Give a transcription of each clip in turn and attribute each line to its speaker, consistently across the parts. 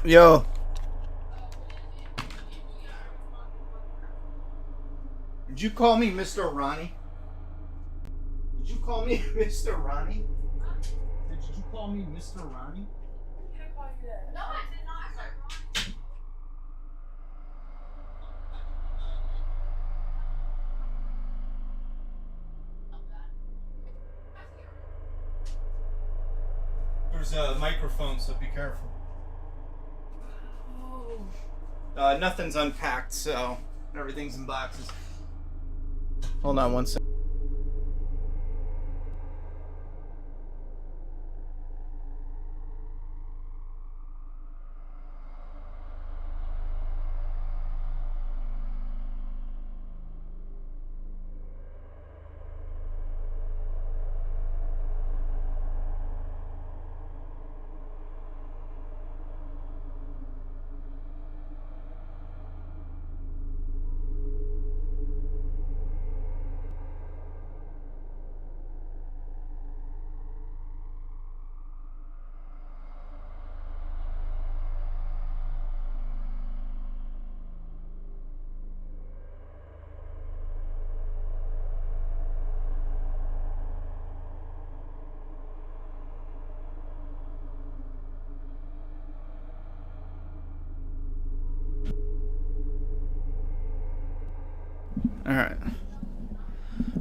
Speaker 1: Yo. Did you call me Mr. Ronny? Did you call me Mr. Ronny? Did you call me Mr. Ronny?
Speaker 2: No, I did not.
Speaker 1: There's a microphone, so be careful. Nothing's unpacked, so everything's in boxes. Hold on one second.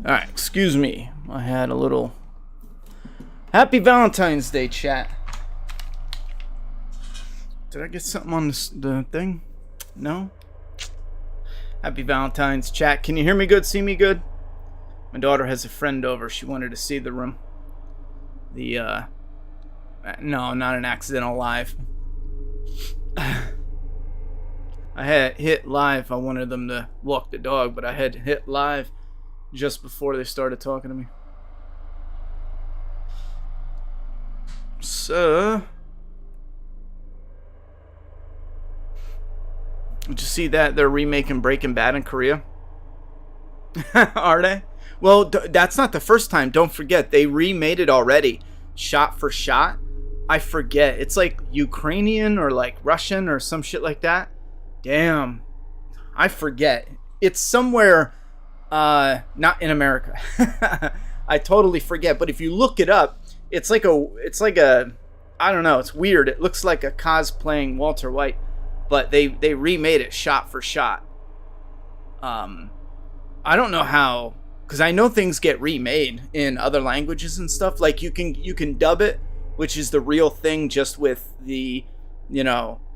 Speaker 1: Alright, excuse me. I had a little Happy Valentine's Day chat. Did I get something on the thing? No? Happy Valentine's chat. Can you hear me good? See me good? My daughter has a friend over. She wanted to see the room. No, not an accidental live. I had hit live. I wanted them to walk the dog, but I had hit live just before they started talking to me. So, did you see that they're remaking Breaking Bad in Korea? Are they? Well, that's not the first time. Don't forget, they remade it already, shot for shot. I forget. It's like Ukrainian or like Russian or some shit like that. Damn. I forget. It's somewhere, not in America. I totally forget. But if you look it up, it's like a, I don't know. It's weird. It looks like a cosplaying Walter White, but they remade it shot for shot. I don't know how, because I know things get remade in other languages and stuff. Like you can dub it, which is the real thing, just with the,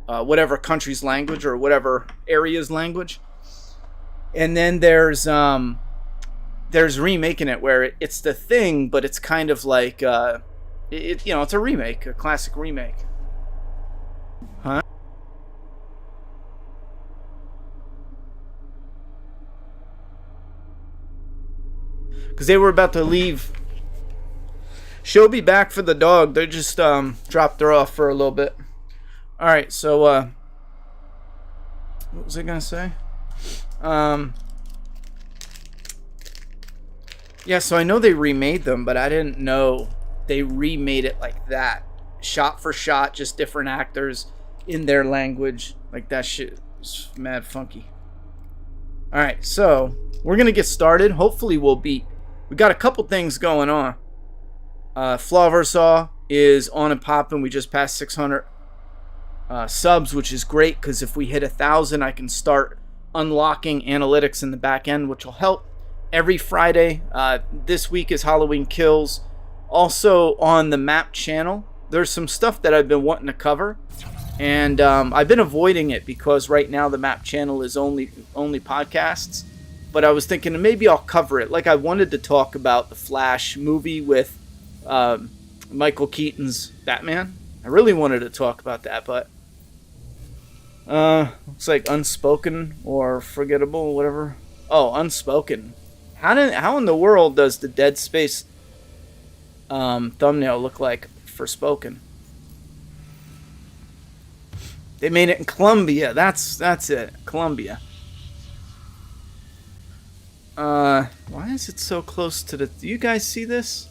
Speaker 1: whatever country's language or whatever area's language. And then there's remaking it where it's the thing, but it's kind of like it's a remake, a classic remake. Huh? Because they were about to leave. She'll be back for the dog. They just dropped her off for a little bit. Alright, so what was I gonna say? Yeah, so I know they remade them, but I didn't know they remade it like that. Shot for shot, just different actors in their language. Like, that shit is mad funky. Alright, so we're gonna get started. Hopefully we got a couple things going on. Flawversaw is on and popping. We just passed 600 subs, which is great, because if we hit 1,000, I can start unlocking analytics in the back end, which will help every Friday. This week is Halloween Kills. Also on the MAPP channel, there's some stuff that I've been wanting to cover, and I've been avoiding it because right now the MAPP channel is only podcasts. But I was thinking maybe I'll cover it. Like, I wanted to talk about the Flash movie with Michael Keaton's Batman. I really wanted to talk about that, but looks like Unspoken or Forgettable, whatever. Oh, Unspoken. How in the world does the Dead Space thumbnail look like for Spoken? They made it in Colombia. That's it. Colombia. Why is it so close to the... Do you guys see this?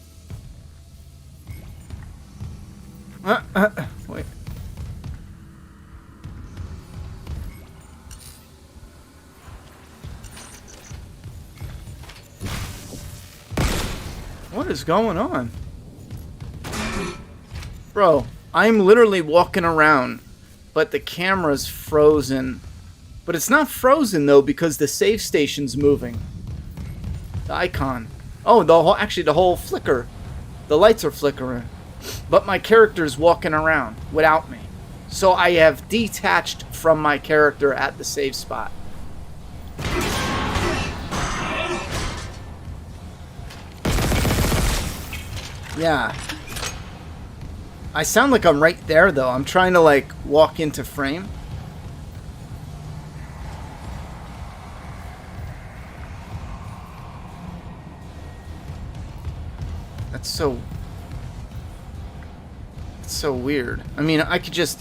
Speaker 1: Wait. is going on? Bro, I'm literally walking around, but the camera's frozen. But it's not frozen, though, because the save station's moving. The icon. Oh, the whole flicker. The lights are flickering. But my character's walking around without me. So I have detached from my character at the save spot. Yeah. I sound like I'm right there, though. I'm trying to, like, walk into frame. That's so weird. I mean, I could just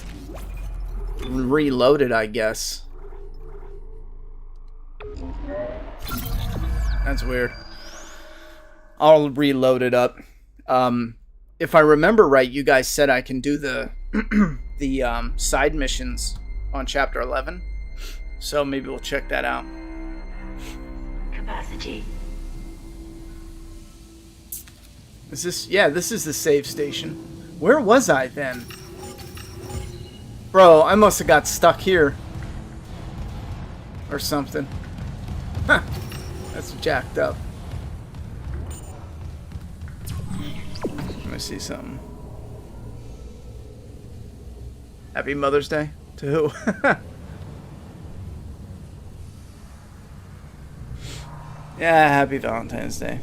Speaker 1: reload it, I guess. That's weird. I'll reload it up. If I remember right, you guys said I can do the the side missions on Chapter 11. So maybe we'll check that out.
Speaker 3: Capacity.
Speaker 1: Is this... Yeah, this is the save station. Where was I then? Bro, I must have got stuck here. Or something. Huh. That's jacked up. Let me see something. Happy Mother's Day? To who? Yeah, happy Valentine's Day.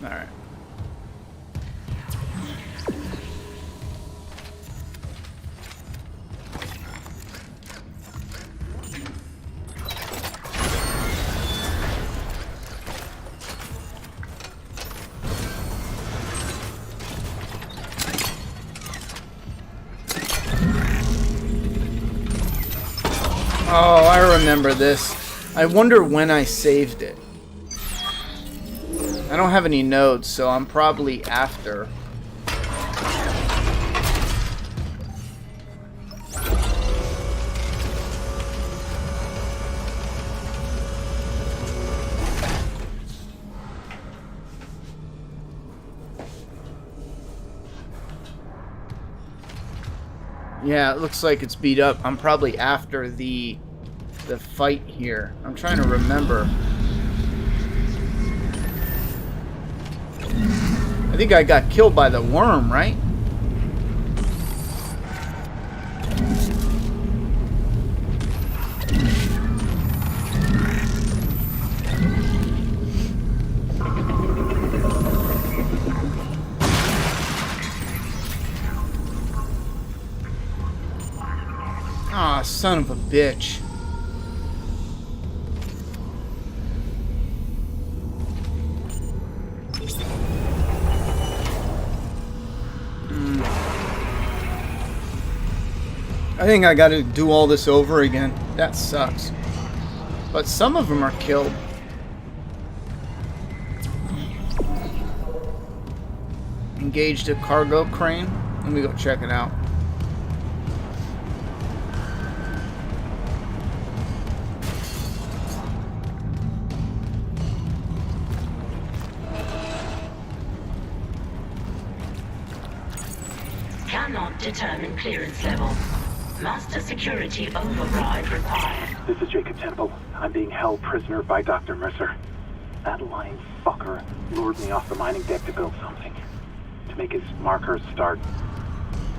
Speaker 1: Alright. Oh, I remember this. I wonder when I saved it. I don't have any nodes, so I'm probably after. Yeah, it looks like it's beat up. I'm probably after the fight here. I'm trying to remember. I think I got killed by the worm, right? Ah, son of a bitch. I think I gotta do all this over again. That sucks. But some of them are killed. Engaged a cargo crane. Let me go check it out.
Speaker 3: Cannot determine clearance level. Master security override required.
Speaker 4: This is Jacob Temple. I'm being held prisoner by Dr. Mercer. That lying fucker lured me off the mining deck to build something. To make his markers start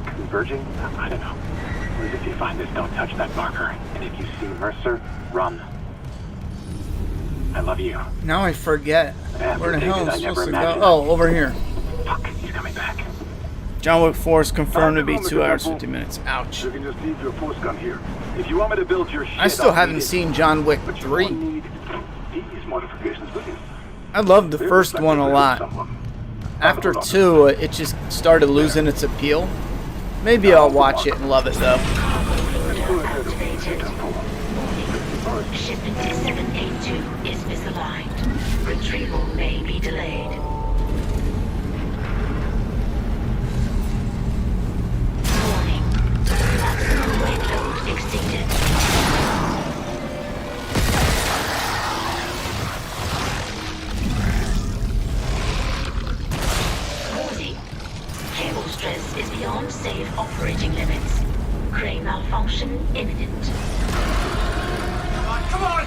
Speaker 4: converging? I don't know. Please, if you find this, don't touch that marker. And if you see Mercer, run. I love you.
Speaker 1: Now I forget. Where the hell am I
Speaker 4: I
Speaker 1: supposed to go?
Speaker 4: imagined.
Speaker 1: Oh, over here.
Speaker 4: Fuck, he's coming back.
Speaker 1: John Wick 4 is confirmed to be 2 hours 50 minutes. Ouch.
Speaker 4: You can just leave your force gun here. If you want me to build your shit,
Speaker 1: I still haven't seen John Wick
Speaker 4: but you
Speaker 1: 3.
Speaker 4: won't need these modifications, will you?
Speaker 1: I loved the first one a lot. After 2, it just started losing its appeal. Maybe I'll watch it and love it though.
Speaker 3: Activated. Shipment 782 is misaligned. Retrieval may be delayed. Warning. Maximum weight load exceeded. is beyond safe operating limits. Crane malfunction imminent.
Speaker 2: Come on!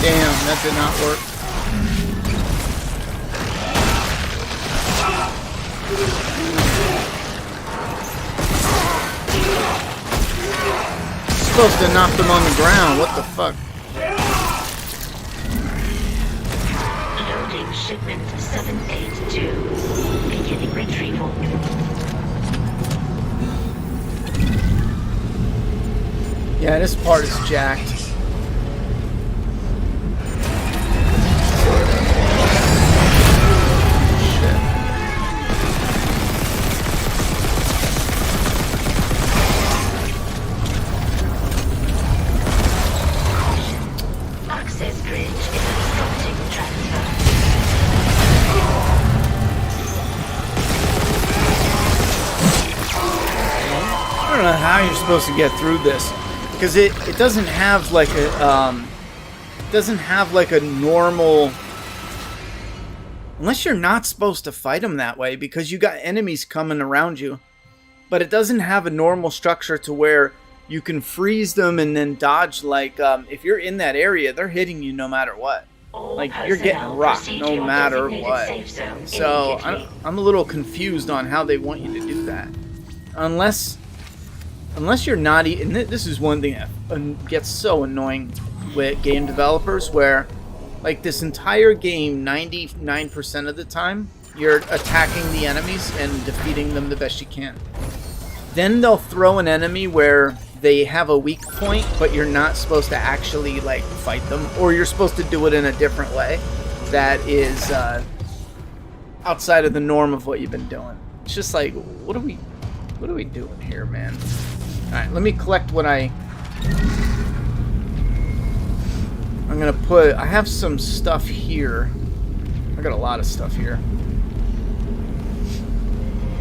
Speaker 1: Damn, that did not work. Supposed to knock them on the ground. What the fuck?
Speaker 3: Loading shipment 782. Beginning retrieval.
Speaker 1: Yeah, this part is jacked.
Speaker 3: Access bridge is obstructing transfer.
Speaker 1: I don't know how you're supposed to get through this, because it doesn't have like a normal, unless you're not supposed to fight them that way because you got enemies coming around you, but it doesn't have a normal structure to where you can freeze them and then dodge. Like if you're in that area, they're hitting you no matter what. Like you're getting rocked no matter what. So I'm a little confused on how they want you to do that. Unless you're not, and this is one thing that gets so annoying with game developers, where like this entire game, 99% of the time, you're attacking the enemies and defeating them the best you can. Then they'll throw an enemy where they have a weak point, but you're not supposed to actually like fight them, or you're supposed to do it in a different way that is outside of the norm of what you've been doing. It's just like, what are we doing here, man? Alright, let me collect what I'm gonna put. I have some stuff here. I got a lot of stuff here.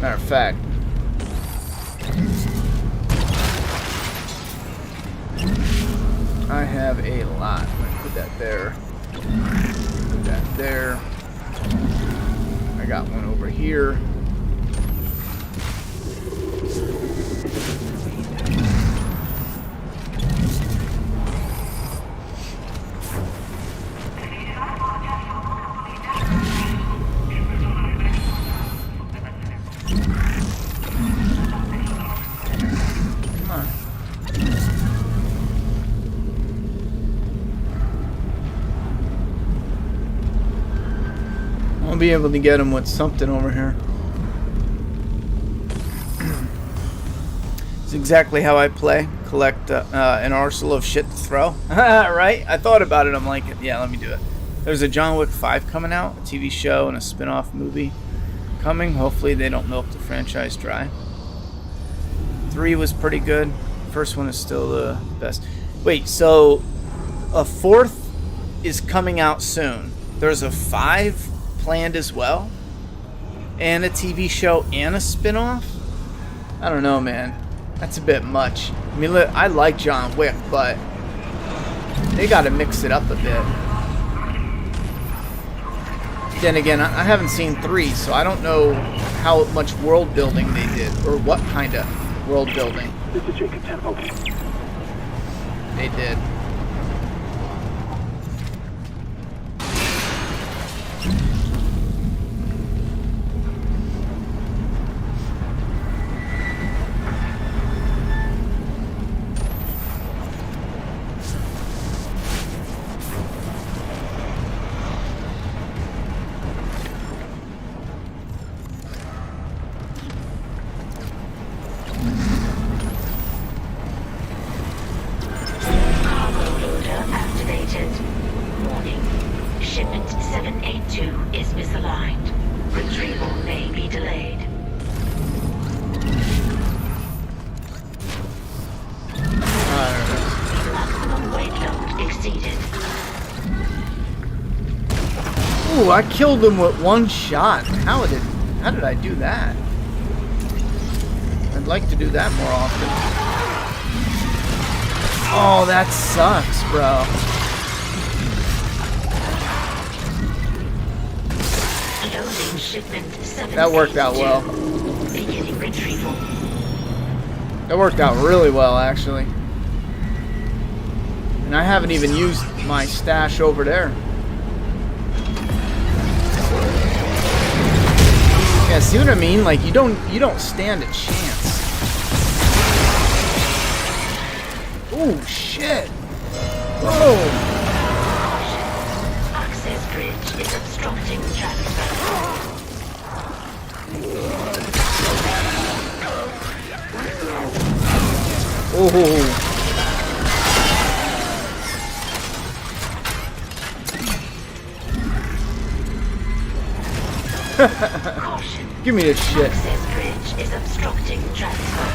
Speaker 1: Matter of fact, I have a lot. I'm gonna put that there. Put that there. I got one over here. I'll be able to get him with something over here. It's exactly how I play. Collect an arsenal of shit to throw. Right? I thought about it. I'm like, yeah, let me do it. There's a John Wick 5 coming out, a TV show and a spin-off movie coming. Hopefully they don't milk the franchise dry. 3 was pretty good. First one is still the best. Wait, so a 4th is coming out soon. There's a 5 planned as well, and a TV show and a spin-off. I don't know, man. That's a bit much. I mean, look, I like John Wick, but they got to mix it up a bit. Then again, I haven't seen 3, so I don't know how much world building they did, or what kind of world building
Speaker 4: This is Jacob Temple.
Speaker 1: they did.
Speaker 3: Shipment 782 is misaligned. Retrieval may be delayed. Maximum weight load exceeded.
Speaker 1: Ooh, I killed him with one shot. How did I do that? I'd like to do that more often. Oh, that sucks, bro.
Speaker 3: Shipment
Speaker 1: That worked out
Speaker 3: 782.
Speaker 1: well.
Speaker 3: Beginning retrieval.
Speaker 1: That worked out really well, actually. And I haven't even used my stash over there. Yeah, see what I mean? Like you don't stand a chance. Oh shit! Whoa!
Speaker 3: Access bridge is obstructing transfer.
Speaker 1: Oh!
Speaker 3: Caution.
Speaker 1: Give me this shit.
Speaker 3: Access bridge is obstructing transfer.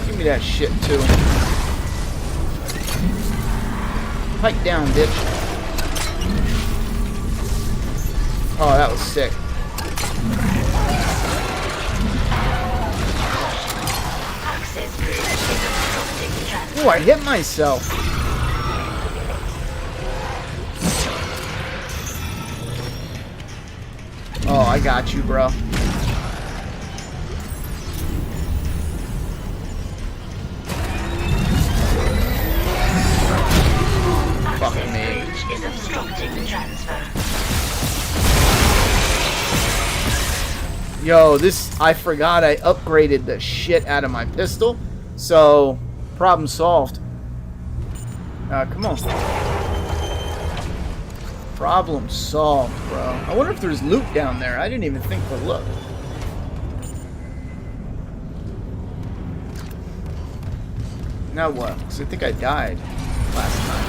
Speaker 1: Give me that shit too. Pipe down, bitch. Oh, that was sick.
Speaker 3: Access bridge is obstructing transfer.
Speaker 1: Oh, I hit myself. Oh, I got you, bro. Fuck
Speaker 3: Access
Speaker 1: me.
Speaker 3: bridge is obstructing transfer.
Speaker 1: Yo, this, I forgot I upgraded the shit out of my pistol. So, problem solved. Come on. Problem solved, bro. I wonder if there's loot down there. I didn't even think to look. Now what? Because I think I died last time.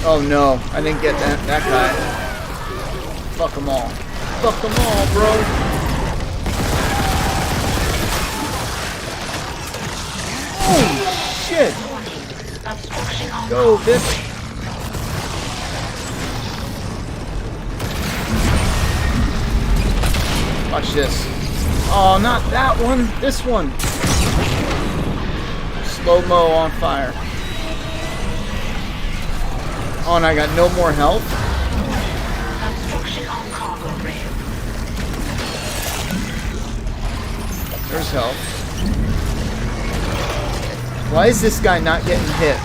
Speaker 1: Oh no, I didn't get that guy. Fuck them all. Fuck them all, bro. Oh shit. Go, bitch. Watch this. Oh, not that one. This one. Slow-mo on fire. Oh, and I got no more health?
Speaker 3: Obstruction on cargo rail.
Speaker 1: There's health. Why is this guy not getting hit?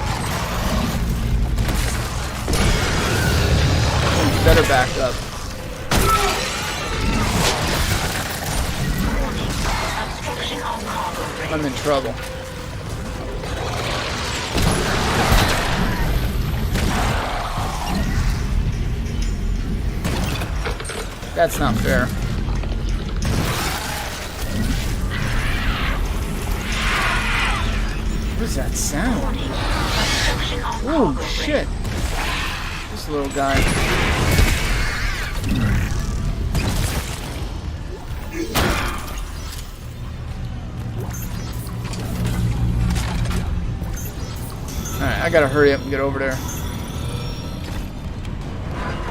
Speaker 1: Oh, better back up.
Speaker 3: Obstruction on cargo rail.
Speaker 1: I'm in trouble. That's not fair. What is that sound? Oh shit! This little guy. Alright, I gotta hurry up and get over there.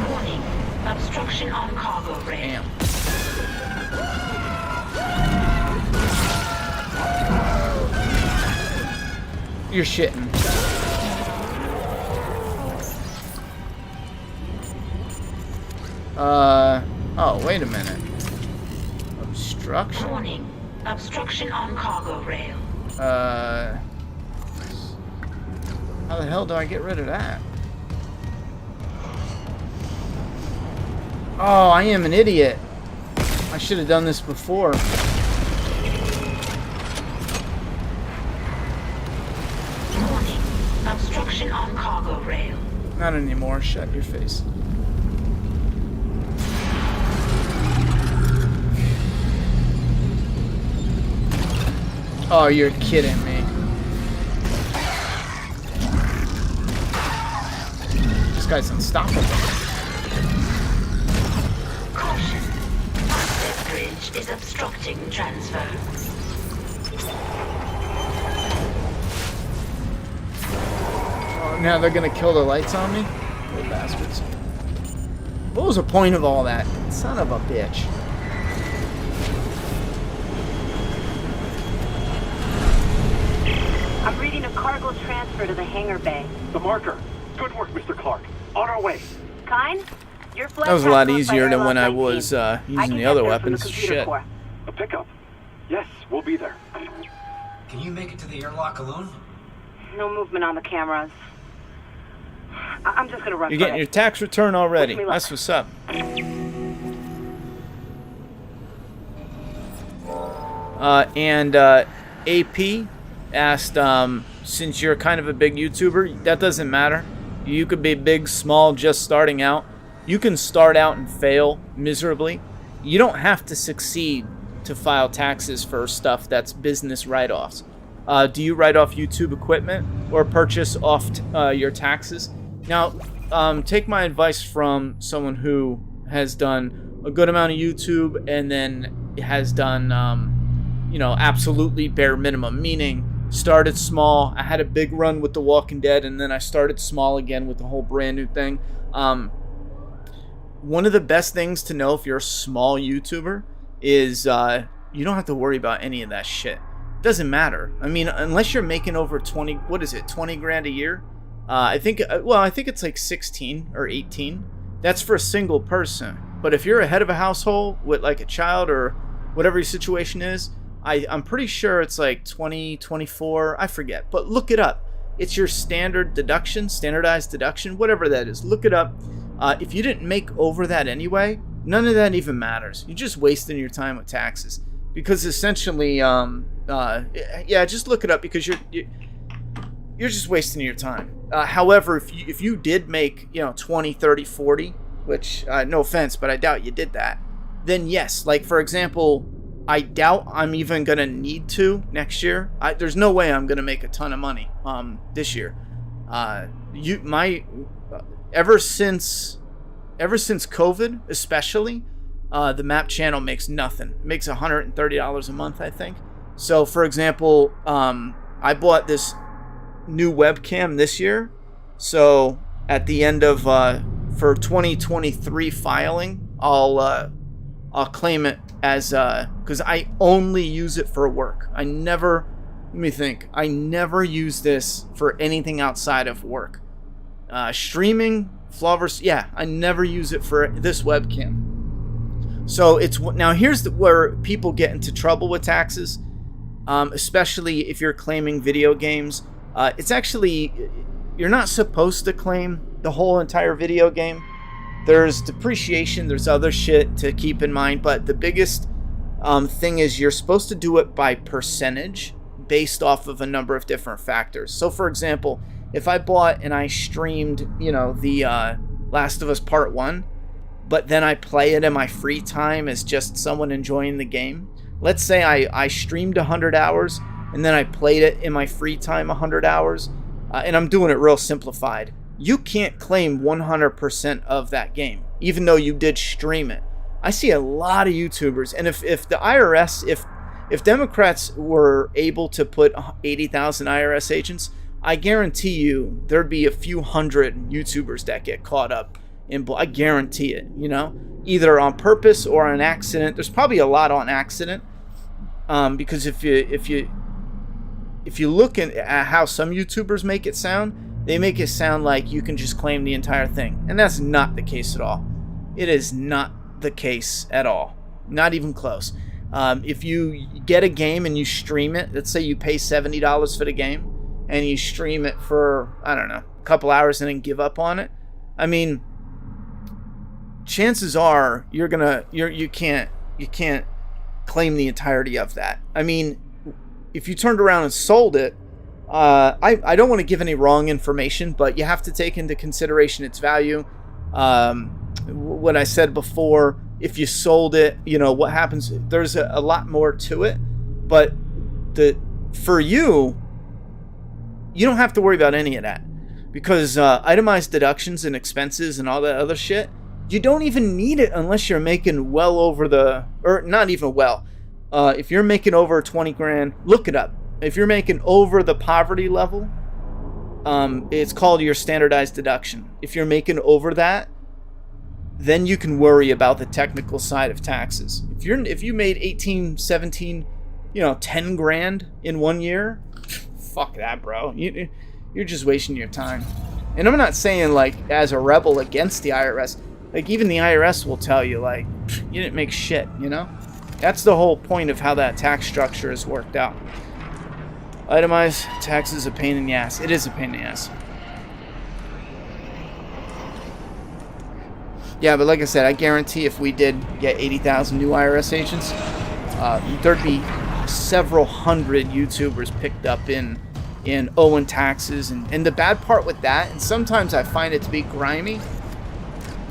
Speaker 3: Warning. Obstruction on cargo rail.
Speaker 1: Damn. You're shitting. Oh, wait a minute. Obstruction?
Speaker 3: Warning. Obstruction on cargo rail.
Speaker 1: How the hell do I get rid of that? Oh, I am an idiot. I should have done this before.
Speaker 3: Warning. Obstruction on cargo rail.
Speaker 1: Not anymore. Shut your face. Oh, you're kidding me. This guy's unstoppable.
Speaker 3: Caution. Access bridge is obstructing transfer.
Speaker 1: Oh, now they're gonna kill the lights on me? Little bastards. What was the point of all that? Son of a bitch.
Speaker 5: I'm reading a cargo transfer to the hangar bay.
Speaker 4: The marker. Good work, Mr. Clark. On our way.
Speaker 5: Kind? Your flight
Speaker 1: That was a lot
Speaker 5: passed by
Speaker 1: easier than when I
Speaker 5: airlock
Speaker 1: was
Speaker 5: 19.
Speaker 1: using
Speaker 5: I can
Speaker 1: the
Speaker 5: get
Speaker 1: other
Speaker 5: there from the
Speaker 1: weapons.
Speaker 5: computer
Speaker 1: Shit.
Speaker 5: core.
Speaker 4: A pickup. Yes, we'll be there.
Speaker 6: Can you make it to the airlock alone?
Speaker 5: No movement on the cameras. I'm just gonna run.
Speaker 1: You're
Speaker 5: for
Speaker 1: getting
Speaker 5: it.
Speaker 1: your tax return already.
Speaker 5: Wish me luck.
Speaker 1: That's what's up. AP asked, since you're kind of a big YouTuber, that doesn't matter. You could be big, small, just starting out. You can start out and fail miserably. You don't have to succeed to file taxes for stuff that's business write-offs. Do you write off YouTube equipment or purchase off your taxes? Now, take my advice from someone who has done a good amount of YouTube and then has done, absolutely bare minimum, meaning started small. I had a big run with The Walking Dead, and then I started small again with the whole brand new thing. One of the best things to know if you're a small YouTuber is you don't have to worry about any of that shit. Doesn't matter. I mean, unless you're making over 20 grand a year. I think it's like 16 or 18. That's for a single person. But if you're a head of a household with like a child or whatever your situation is, I'm pretty sure it's like 20, 24, I forget. But look it up. It's your standardized deduction, whatever that is. Look it up. If you didn't make over that anyway, none of that even matters. You're just wasting your time with taxes. Because essentially, just look it up because you're just wasting your time. However, if you did make 20, 30, 40, which no offense, but I doubt you did that, then yes. Like for example, I doubt I'm even gonna need to next year. There's no way I'm gonna make a ton of money this year. Ever since COVID, especially. The MAPP channel makes nothing. It makes $130 a month, I think. So, for example, I bought this new webcam this year. So, at the end of for 2023 filing, I'll claim it as because I only use it for work. I never use this for anything outside of work. Streaming, Flavors, I never use it for this webcam. So now here's where people get into trouble with taxes, especially if you're claiming video games. It's actually, you're not supposed to claim the whole entire video game. There's depreciation, there's other shit to keep in mind, but the biggest thing is you're supposed to do it by percentage based off of a number of different factors. So for example, if I bought and I streamed, the Last of Us Part 1, but then I play it in my free time as just someone enjoying the game. Let's say I streamed 100 hours and then I played it in my free time 100 hours, and I'm doing it real simplified. You can't claim 100% of that game, even though you did stream it. I see a lot of YouTubers, and if the IRS, if Democrats were able to put 80,000 IRS agents, I guarantee you there'd be a few hundred YouTubers that get caught up. I guarantee it, either on purpose or on accident. There's probably a lot on accident, because if you look at how some YouTubers make it sound, they make it sound like you can just claim the entire thing, and that's not the case at all. It is not the case at all, not even close. If you get a game and you stream it, let's say you pay $70 for the game and you stream it for a couple hours and then give up on it. I mean, chances are you can't claim the entirety of that. I mean, if you turned around and sold it, I don't want to give any wrong information, but you have to take into consideration its value. What I said before, if you sold it, what happens? There's a lot more to it, but for you don't have to worry about any of that, because itemized deductions and expenses and all that other shit, you don't even need it unless you're making well over not even well. If you're making over 20 grand, look it up. If you're making over the poverty level, it's called your standardized deduction. If you're making over that, then you can worry about the technical side of taxes. If you made 18, 17, 10 grand in 1 year, fuck that, bro. You're just wasting your time. And I'm not saying like as a rebel against the IRS. Like even the IRS will tell you like you didn't make shit, That's the whole point of how that tax structure is worked out. Itemized tax is a pain in the ass. It is a pain in the ass. Yeah, but like I said, I guarantee if we did get 80,000 new IRS agents, there'd be several hundred YouTubers picked up in owing taxes. And the bad part with that, and sometimes I find it to be grimy,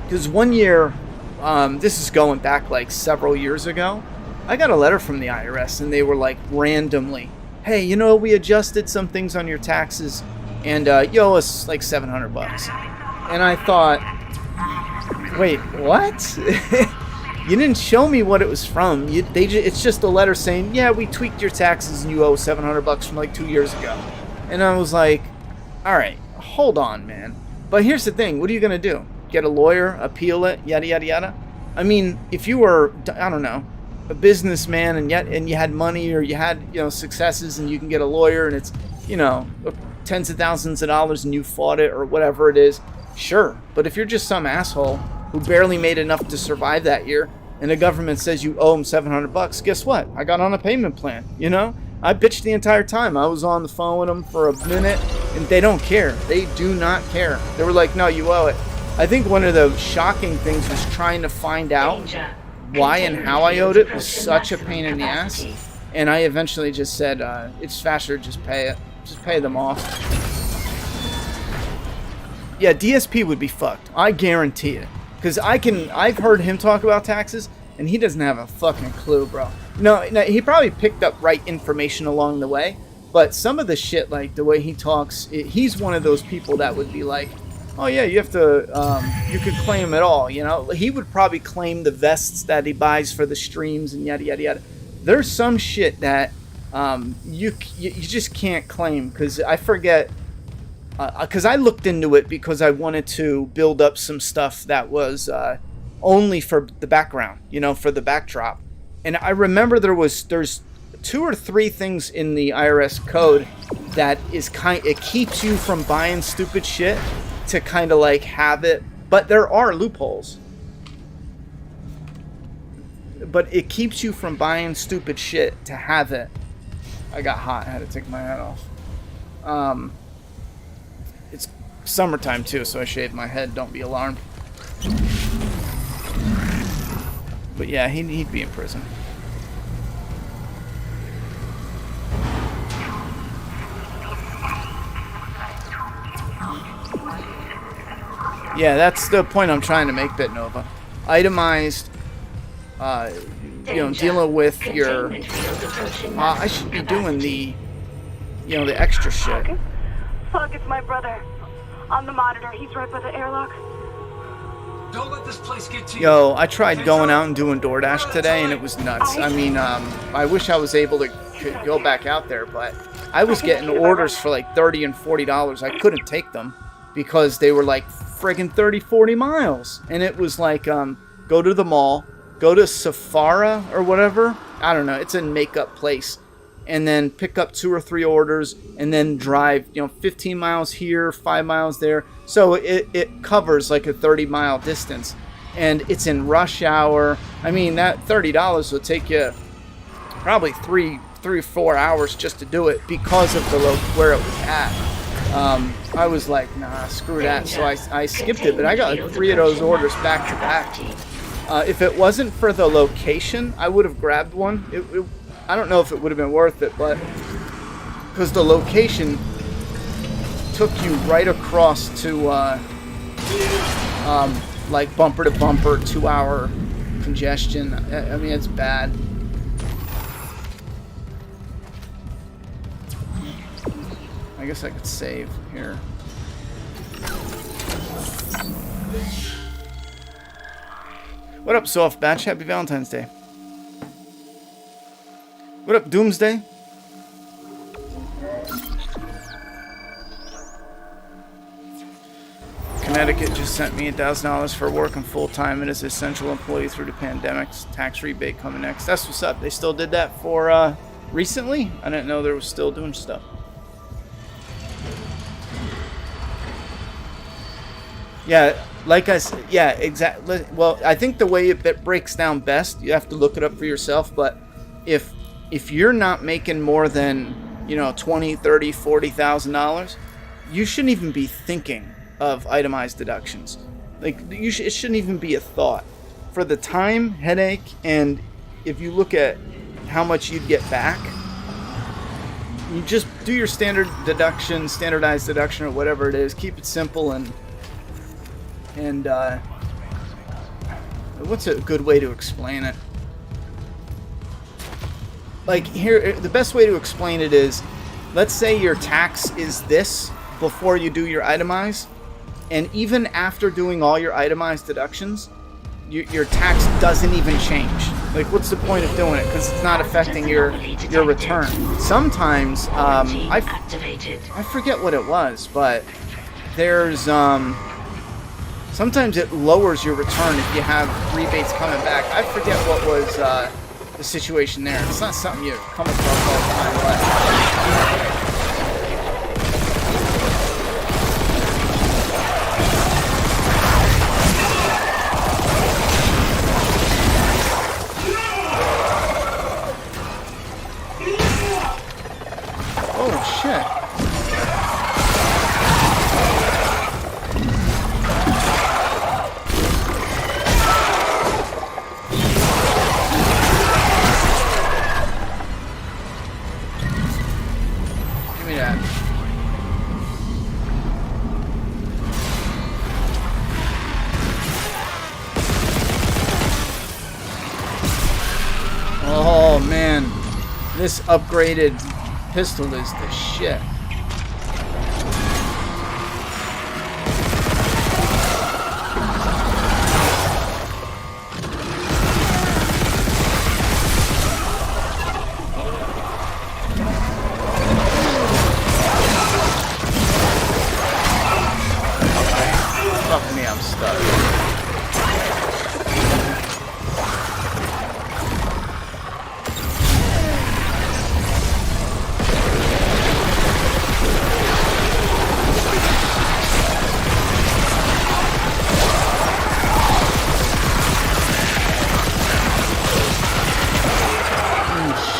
Speaker 1: because 1 year, this is going back like several years ago, I got a letter from the IRS and they were like randomly, hey, we adjusted some things on your taxes and you owe us like $700. And I thought, wait, what? You didn't show me what it was from. It's just a letter saying, yeah, we tweaked your taxes and you owe $700 from like 2 years ago. And I was like, all right, hold on, man. But here's the thing. What are you going to do? Get a lawyer, appeal it, yada, yada, yada? I mean, if you were, I don't know, a businessman and you had money or you had, successes and you can get a lawyer and it's, tens of thousands of dollars and you fought it or whatever it is, sure. But if you're just some asshole who barely made enough to survive that year and the government says you owe them $700, guess what? I got on a payment plan, I bitched the entire time. I was on the phone with them for a minute and they don't care. They do not care. They were like, no, you owe it. I think one of the shocking things was trying to find out why and how I owed it was such a pain in the ass. And I eventually just said, it's faster, just pay it. Just pay them off. Yeah, DSP would be fucked. I guarantee it. Because I've heard him talk about taxes, and he doesn't have a fucking clue, bro. No, he probably picked up right information along the way, but some of the shit, like the way he talks, he's one of those people that would be like, oh yeah, you have to, you could claim it all, He would probably claim the vests that he buys for the streams and yada, yada, yada. There's some shit that you just can't claim, because I forget, because I looked into it because I wanted to build up some stuff that was only for the background, for the backdrop. And I remember there's 2 or 3 things in the IRS code that it keeps you from buying stupid shit to kind of like have it, but there are loopholes. But it keeps you from buying stupid shit to have it. I got hot. I had to take my hat off. It's summertime too, so I shaved my head. Don't be alarmed. But yeah, he'd be in prison. Yeah, that's the point I'm trying to make, BitNova. Itemized, dealing with your... I should be doing the extra shit.
Speaker 5: Fuck, it's my brother. On the monitor, he's right by the airlock.
Speaker 6: Don't let this place get to you.
Speaker 1: Yo, I tried going out and doing DoorDash today, and it was nuts. I mean, I wish I was able to go back out there, but I was getting orders for like $30 and $40. I couldn't take them because they were like friggin' 30, 40 miles. And it was like, go to the mall, go to Safara or whatever. I don't know. It's a makeup place. And then pick up 2 or 3 orders and then drive, 15 miles here, 5 miles there. So it covers like a 30-mile distance. And it's in rush hour. I mean, that $30 will take you probably 3 or 4 hours just to do it because of where it was at. I was like, nah, screw that. So I skipped it, but I got like 3 of those orders back to back. If it wasn't for the location, I would have grabbed one. I don't know if it would have been worth it, but because the location took you right across to like bumper to bumper 2-hour congestion. I mean, it's bad. I guess I could save here. What up, Soft Batch? Happy Valentine's Day. What up, Doomsday? Connecticut just sent me $1,000 for working full-time and as an essential employee through the pandemic. Tax rebate coming next. That's what's up. They still did that for recently? I didn't know they were still doing stuff. Yeah, like I said, yeah, exactly. Well, I think the way it breaks down best, you have to look it up for yourself, but if you're not making more than, you know, $20,000, $30,000, $40,000, you shouldn't even be thinking of itemized deductions. Like, it shouldn't even be a thought. For the time, headache, and if you look at how much you'd get back, you just do your standard deduction, standardized deduction, or whatever it is. Keep it simple and what's a good way to explain it? Like, here, the best way to explain it is, let's say your tax is this before you do your itemize, and even after doing all your itemized deductions, your tax doesn't even change. Like, what's the point of doing it? Because it's not affecting your return. Sometimes, I forget what it was, but there's sometimes it lowers your return if you have rebates coming back. I forget what was the situation there. It's not something you come across all the time, but oh shit. Oh man, this upgraded pistol is the shit. Fuck me, I'm stuck.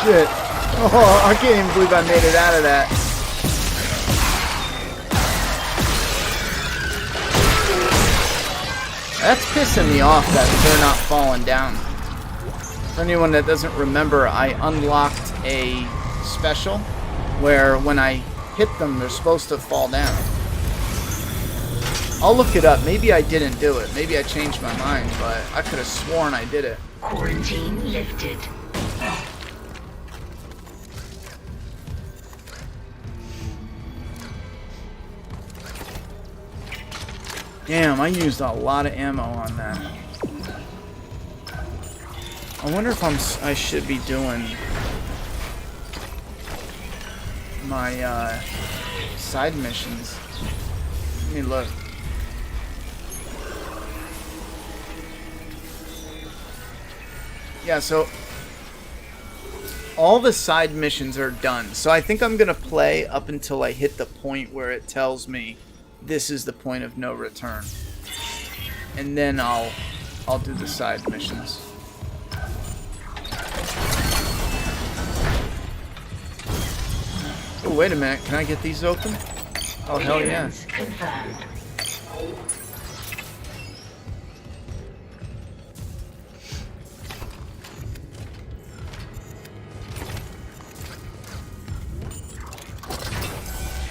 Speaker 1: Shit. Oh, I can't even believe I made it out of that. That's pissing me off that they're not falling down. For anyone that doesn't remember, I unlocked a special where when I hit them, they're supposed to fall down. I'll look it up. Maybe I didn't do it. Maybe I changed my mind, but I could have sworn I did it.
Speaker 3: Quarantine lifted.
Speaker 1: Damn, I used a lot of ammo on that. I wonder if I should be doing my side missions. Let me look. Yeah, so all the side missions are done. So I think I'm gonna play up until I hit the point where it tells me this is the point of no return, and then I'll do the side missions. Oh, wait a minute, can I get these open? Oh, hell yeah.
Speaker 3: Confirmed.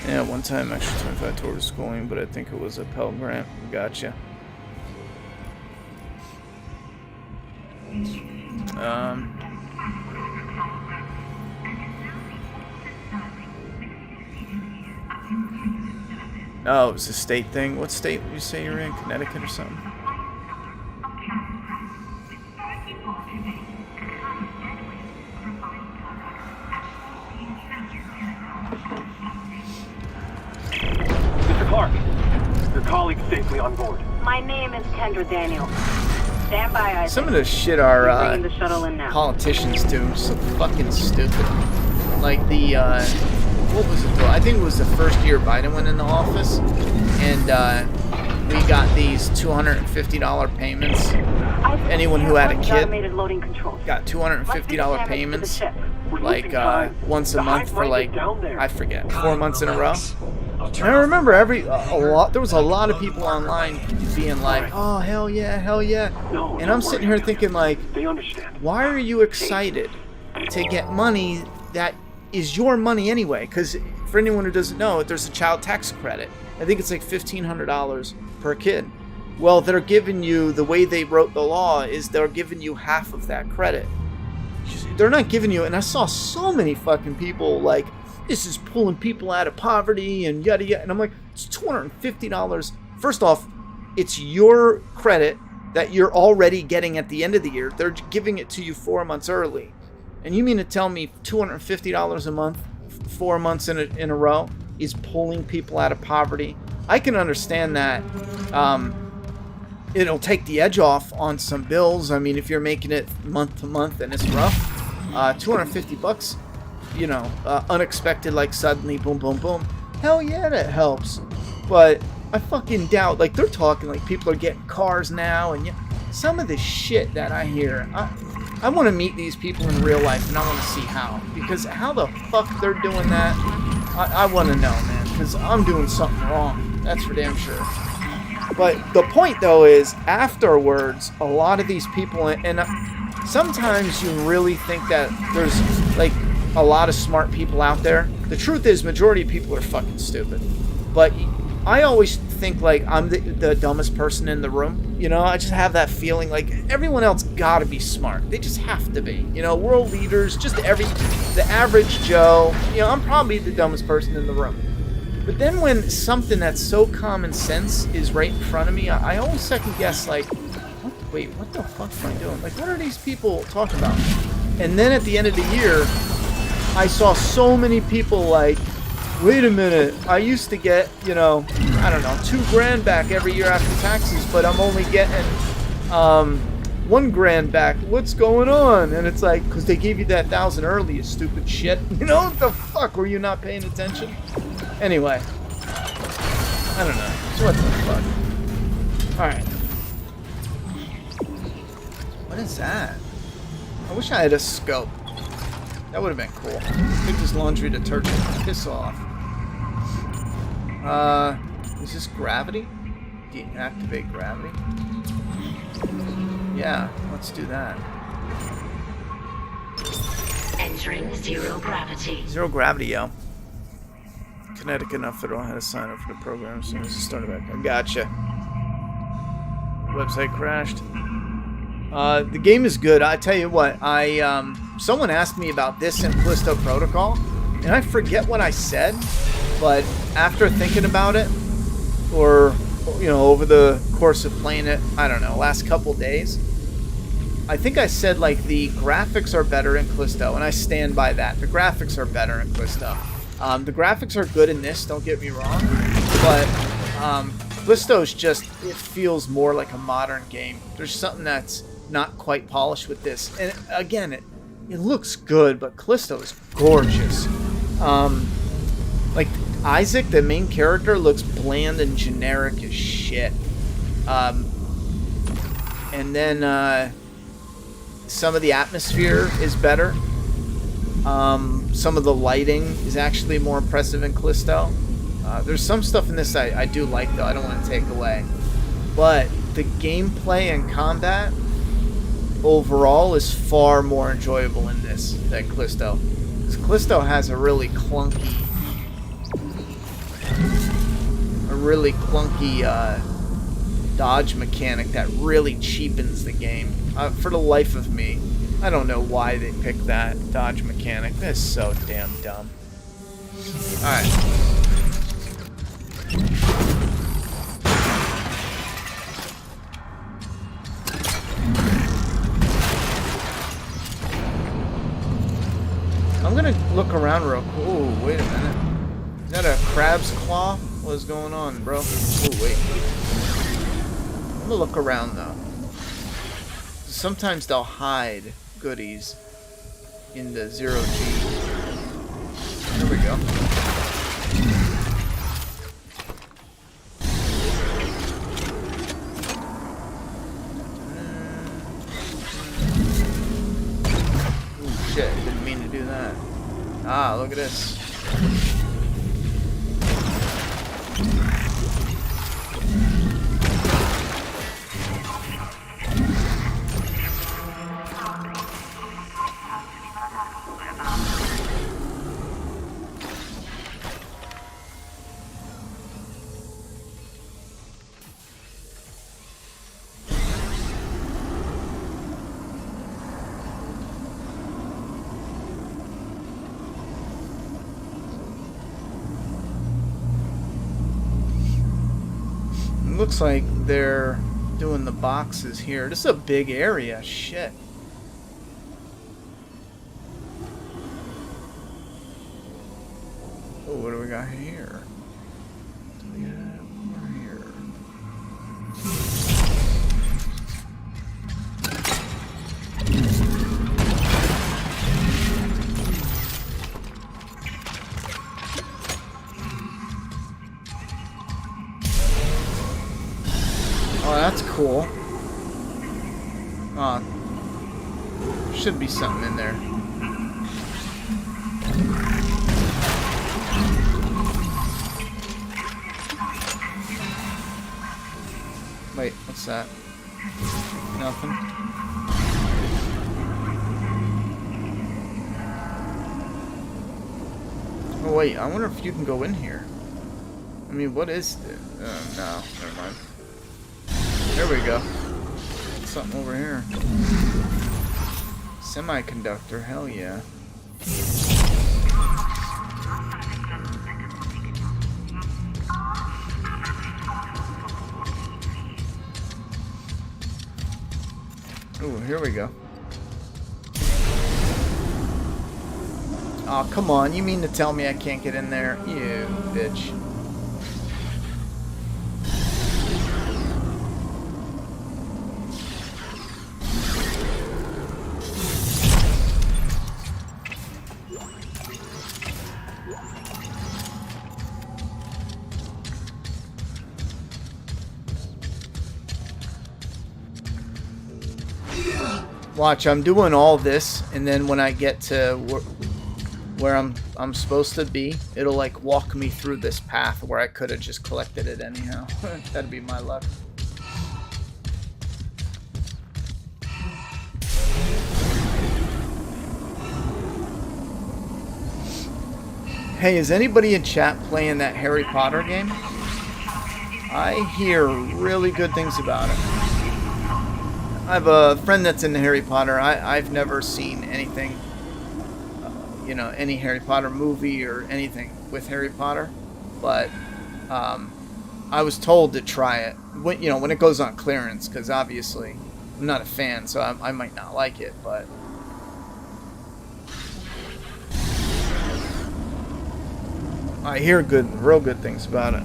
Speaker 1: Yeah, one time extra 25 towards schooling, but I think it was a Pell Grant. Gotcha. Oh, it was a state thing. What state would you say you're in? Connecticut or something?
Speaker 4: Mr. Clark, the colleagues safely on board.
Speaker 5: My name is Kendra Daniels. Stand by, Isaac.
Speaker 1: Some of this shit are
Speaker 5: Bringing the shuttle in now.
Speaker 1: politicians do. So fucking stupid. Like the what was it? I think it was the first year Biden went into office, and we got these $250 payments. Anyone who had a kid got $250 payments, like once a month for like, I forget, 4 months in a row. And I remember there was a lot of people online being like, oh hell yeah, hell yeah. And I'm sitting here thinking like, why are you excited to get money that is your money anyway? Because for anyone who doesn't know, there's a child tax credit. I think it's like $1,500 per kid. Well, they're giving you, the way they wrote the law is they're giving you half of that credit. They're not giving you, and I saw so many fucking people like, this is pulling people out of poverty and yada yada. And I'm like, it's $250. First off, it's your credit that you're already getting at the end of the year. They're giving it to you 4 months early. And you mean to tell me $250 a month, 4 months in a row, is pulling people out of poverty? I can understand that. It'll take the edge off on some bills. I mean, if you're making it month to month and it's rough, $250, you know, unexpected, like suddenly, boom, boom, boom. Hell yeah, that helps. But I fucking doubt, like they're talking like people are getting cars now, and some of the shit that I hear, I want to meet these people in real life, and I want to see how. Because how the fuck they're doing that, I want to know, man. Because I'm doing something wrong. That's for damn sure. But the point, though, is afterwards, a lot of these people, and sometimes you really think that there's, like, a lot of smart people out there. The truth is, majority of people are fucking stupid. But I always think, like, I'm the dumbest person in the room. You know, I just have that feeling, like, everyone else gotta be smart. They just have to be. You know, world leaders, just the average Joe. You know, I'm probably the dumbest person in the room. But then when something that's so common sense is right in front of me, I always second guess, like, wait, what the fuck am I doing? Like, what are these people talking about? And then at the end of the year, I saw so many people like, wait a minute, I used to get, you know, I don't know, $2,000 back every year after taxes, but I'm only getting $1,000 back. What's going on? And it's like, because they gave you that $1,000 early, you stupid shit. You know, what the fuck? Were you not paying attention? Anyway, I don't know. So what the fuck? Alright. What is that? I wish I had a scope. That would have been cool. Take this laundry detergent. Piss off. Is this gravity? Deactivate gravity? Yeah, let's do that.
Speaker 3: Entering zero gravity.
Speaker 1: Zero gravity, yo. Kinetic enough that I don't know how to sign up for the program as soon as it started back. I gotcha. Website crashed. The game is good. I tell you what, someone asked me about this in Callisto Protocol, and I forget what I said, but after thinking about it, or, you know, over the course of playing it, I don't know, last couple days, I think I said, like, the graphics are better in Callisto, and I stand by that. The graphics are better in Callisto. The graphics are good in this, don't get me wrong, but Callisto's just, it feels more like a modern game. There's something that's not quite polished with this. And again, it looks good, but Callisto is gorgeous. Like, Isaac, the main character, looks bland and generic as shit. And then some of the atmosphere is better. Some of the lighting is actually more impressive in Callisto. There's some stuff in this I do like, though. I don't want to take away. But the gameplay and combat overall is far more enjoyable in this than Callisto. Because Callisto has a really clunky dodge mechanic that really cheapens the game. For the life of me, I don't know why they picked that dodge mechanic. That's so damn dumb. Alright. I'm gonna look around real quick. Ooh, wait a minute. Is that a crab's claw? What is going on, bro? Oh, wait. I'm gonna look around, though. Sometimes they'll hide goodies in the 0G. There we go. Ooh, shit. Didn't mean to do that. Ah, look at this. Looks like they're doing the boxes here. This is a big area. Shit. Oh, what do we got here? What do we have over here? Oh, that's cool. Oh, should be something in there. Wait, what's that? Nothing. Oh wait, I wonder if you can go in here. I mean, what is this? No, never mind. There we go. Something over here. Semiconductor, hell yeah. Ooh, here we go. Oh, come on. You mean to tell me I can't get in there? You bitch. Watch, I'm doing all this, and then when I get to where I'm supposed to be, it'll like walk me through this path where I could have just collected it anyhow. That'd be my luck. Hey, is anybody in chat playing that Harry Potter game? I hear really good things about it. I have a friend that's into Harry Potter. I've never seen anything, you know, any Harry Potter movie or anything with Harry Potter, but I was told to try it when, you know, when it goes on clearance, because obviously I'm not a fan, so I might not like it, but I hear real good things about it.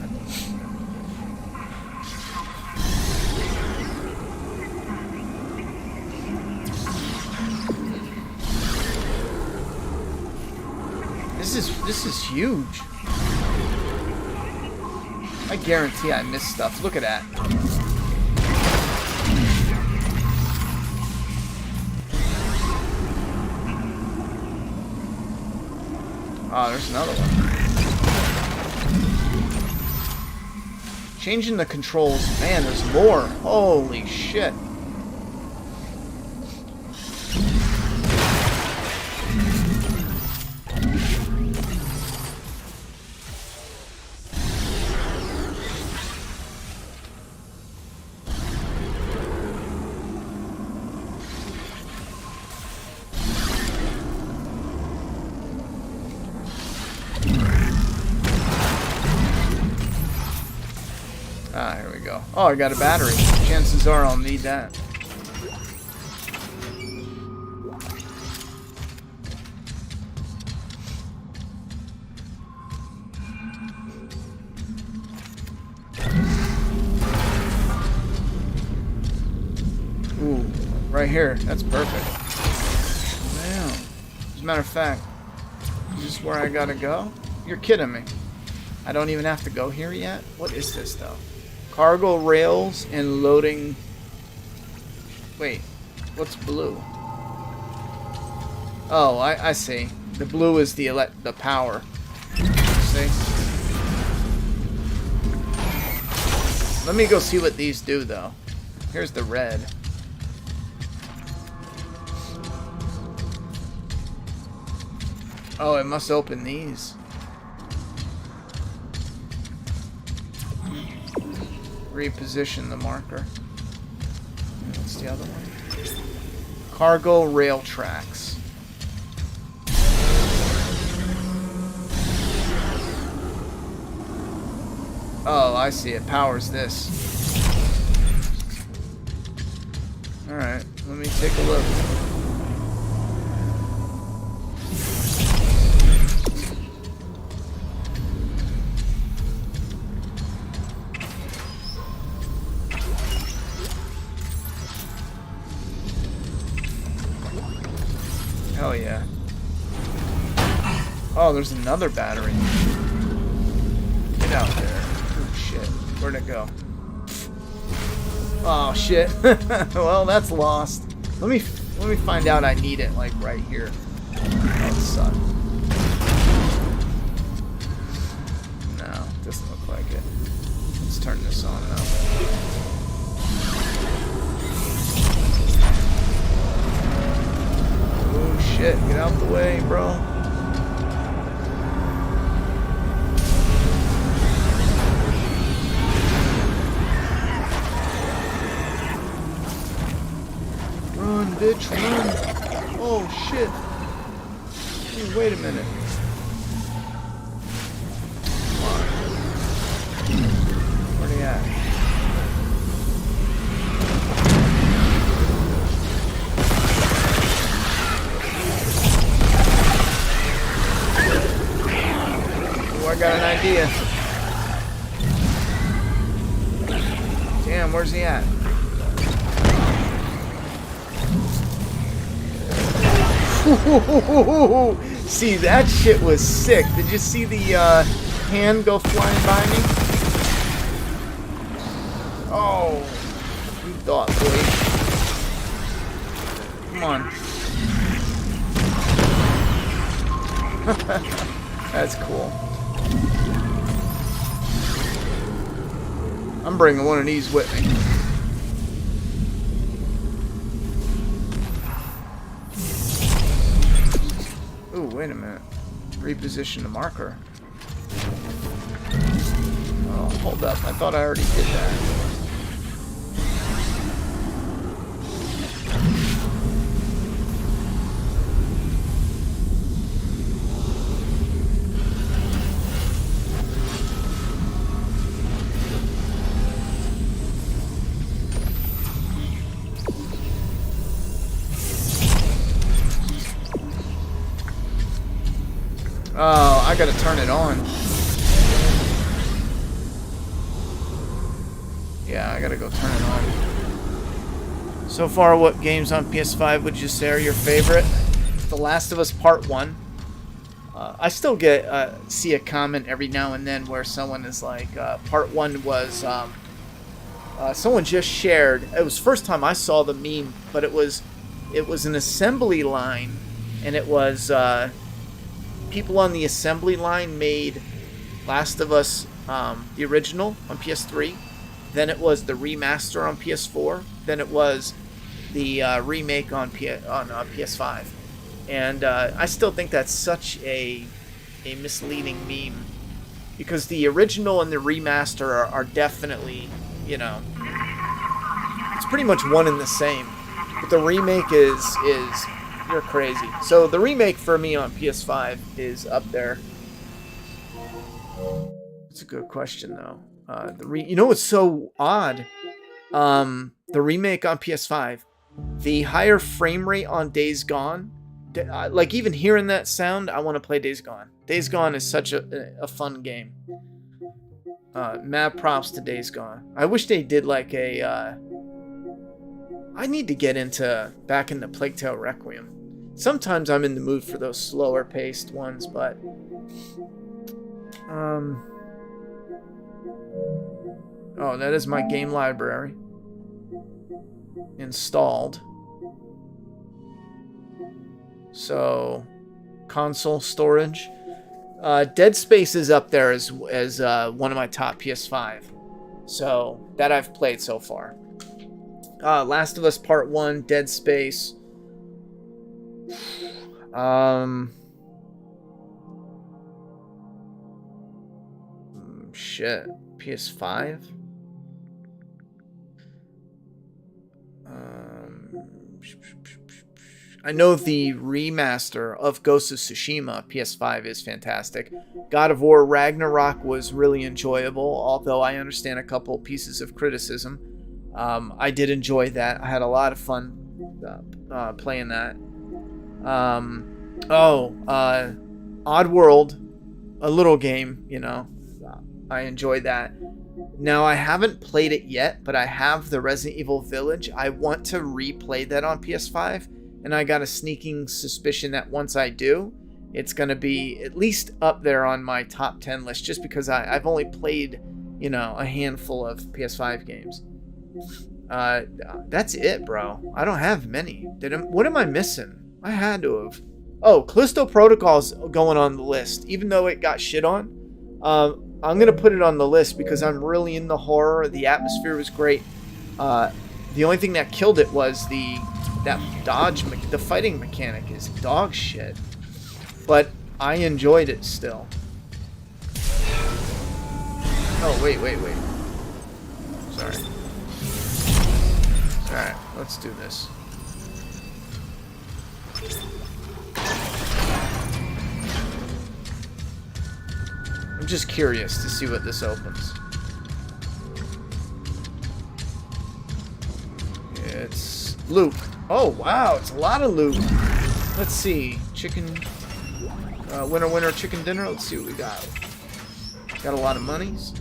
Speaker 1: This is huge. I guarantee I missed stuff. Look at that. Oh, there's another one. Changing the controls. Man, there's more. Holy shit. Ah, here we go. Oh, I got a battery. Chances are I'll need that. Right here. That's perfect. Damn. As a matter of fact, is this where I gotta go? You're kidding me. I don't even have to go here yet? What is this, though? Cargo rails and loading... Wait. What's blue? Oh, I see. The blue is the power. See? Let me go see what these do, though. Here's the red. Oh, it must open these. Reposition the marker. What's the other one? Cargo rail tracks. Oh, I see. It powers this. Alright, let me take a look. Hell yeah. Oh, there's another battery. Get out there. Oh shit. Where'd it go? Oh shit. Well, that's lost. Let me find out I need it like right here. That sucks. No, doesn't look like it. Let's turn this on now. Oh shit, get out the way, bro. Run, bitch, run. Oh shit. Hey, wait a minute. Come on. Where he at? I got an idea. Damn, where's he at? See, that shit was sick. Did you see the hand go flying by me? Oh, you thought, boy. Come on. That's cool. I'm bringing one of these with me. Ooh, wait a minute. Reposition the marker. Oh, hold up. I thought I already did that. Oh, I gotta turn it on. Yeah, I gotta go turn it on. So far, what games on PS5 would you say are your favorite? The Last of Us Part 1. I still see a comment every now and then where someone is like, Part 1 was, someone just shared, it was the first time I saw the meme, but it was an assembly line, and it was, people on the assembly line made Last of Us, the original on PS3. Then it was the remaster on PS4. Then it was the remake on PS5. And I still think that's such a misleading meme, because the original and the remaster are definitely, you know, it's pretty much one and the same. But the remake is you're crazy. So the remake for me on PS5 is up there. It's a good question though. You know what's so odd? The remake on PS5, the higher frame rate on Days Gone. Like even hearing that sound, I want to play Days Gone. Days Gone is such a fun game. Mad props to Days Gone. I wish they did like a I need to get back into Plague Tale Requiem. Sometimes I'm in the mood for those slower paced ones, but oh, that is my game library installed. So console storage. Dead Space is up there as one of my top PS5. So that I've played so far. Last of Us Part 1, Dead Space. Shit. PS5? I know the remaster of Ghost of Tsushima PS5 is fantastic. God of War Ragnarok was really enjoyable, although I understand a couple pieces of criticism. I did enjoy that. I had a lot of fun playing that. Oddworld, a little game, you know. I enjoyed that. Now, I haven't played it yet, but I have the Resident Evil Village. I want to replay that on PS5, and I got a sneaking suspicion that once I do, it's going to be at least up there on my top 10 list, just because I've only played, you know, a handful of PS5 games. That's it, bro. I don't have many. What am I missing? I had to have. Oh, Callisto Protocol's going on the list, even though it got shit on. I'm gonna put it on the list because I'm really in the horror. The atmosphere was great. The only thing that killed it was that dodge. The fighting mechanic is dog shit, but I enjoyed it still. Oh wait. Sorry. All right, let's do this. I'm just curious to see what this opens. It's loot. Oh, wow, it's a lot of loot. Let's see. Chicken... winner, chicken dinner. Let's see what we got. Got a lot of monies.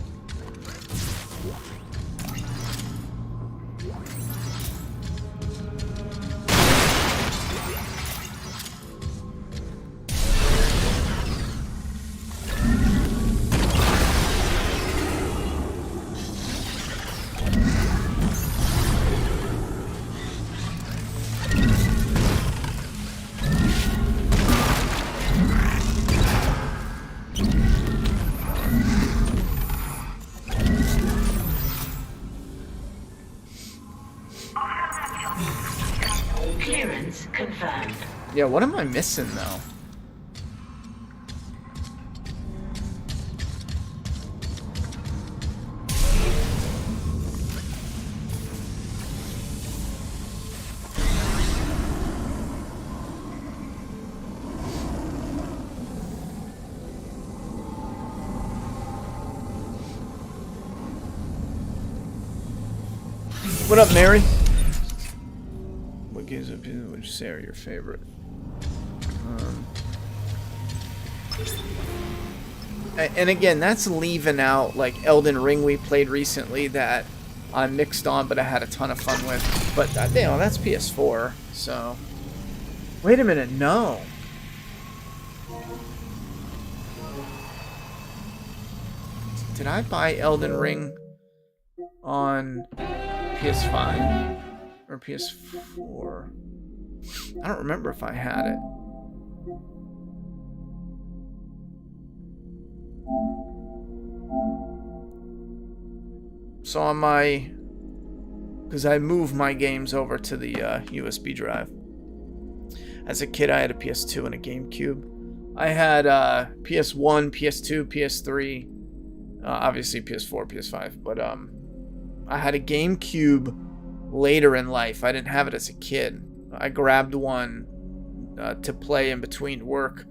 Speaker 3: Clearance confirmed.
Speaker 1: Yeah, what am I missing, though? What up, Mary? What games would you say are your favorite? And again, that's leaving out like Elden Ring we played recently that I mixed on, but I had a ton of fun with. But you know, that's PS4. So wait a minute, no. Did I buy Elden Ring on PS5 or PS4? I don't remember if I had it. So on my, because I moved my games over to the USB drive. As a kid, I had a PS2 and a GameCube. I had PS1, PS2, PS3, obviously PS4, PS5, but I had a GameCube later in life. I didn't have it as a kid. I grabbed one to play in between work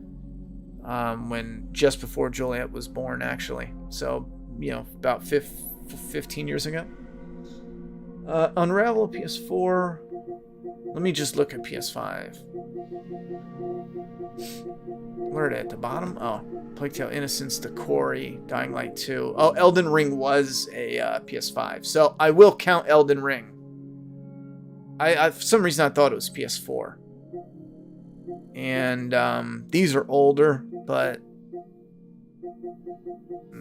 Speaker 1: when just before Juliet was born, actually. So, you know, about 15 years ago. Unravel PS4. Let me just look at PS5. Where are they at the bottom? Oh, Plague Tale Innocence, The Quarry, Dying Light 2. Oh, Elden Ring was a PS5. So I will count Elden Ring. I for some reason I thought it was PS4. And these are older, but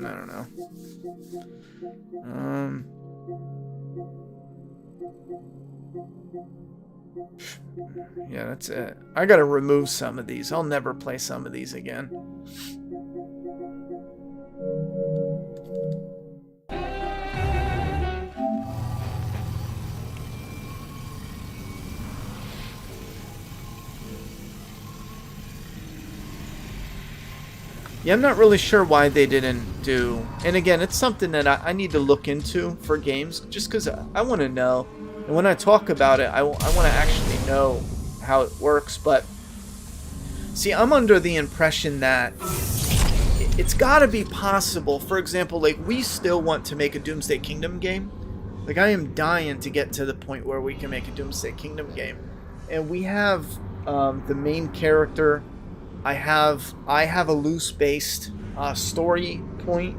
Speaker 1: I don't know. Yeah, that's it. I gotta remove some of these. I'll never play some of these again. Yeah, I'm not really sure why they didn't do... And again, it's something that I need to look into for games, just because I want to know. And when I talk about it, I want to actually know how it works. But, see, I'm under the impression that it's got to be possible. For example, like, we still want to make a Doomsday Kingdom game. Like, I am dying to get to the point where we can make a Doomsday Kingdom game. And we have the main character... I have a loose-based story point,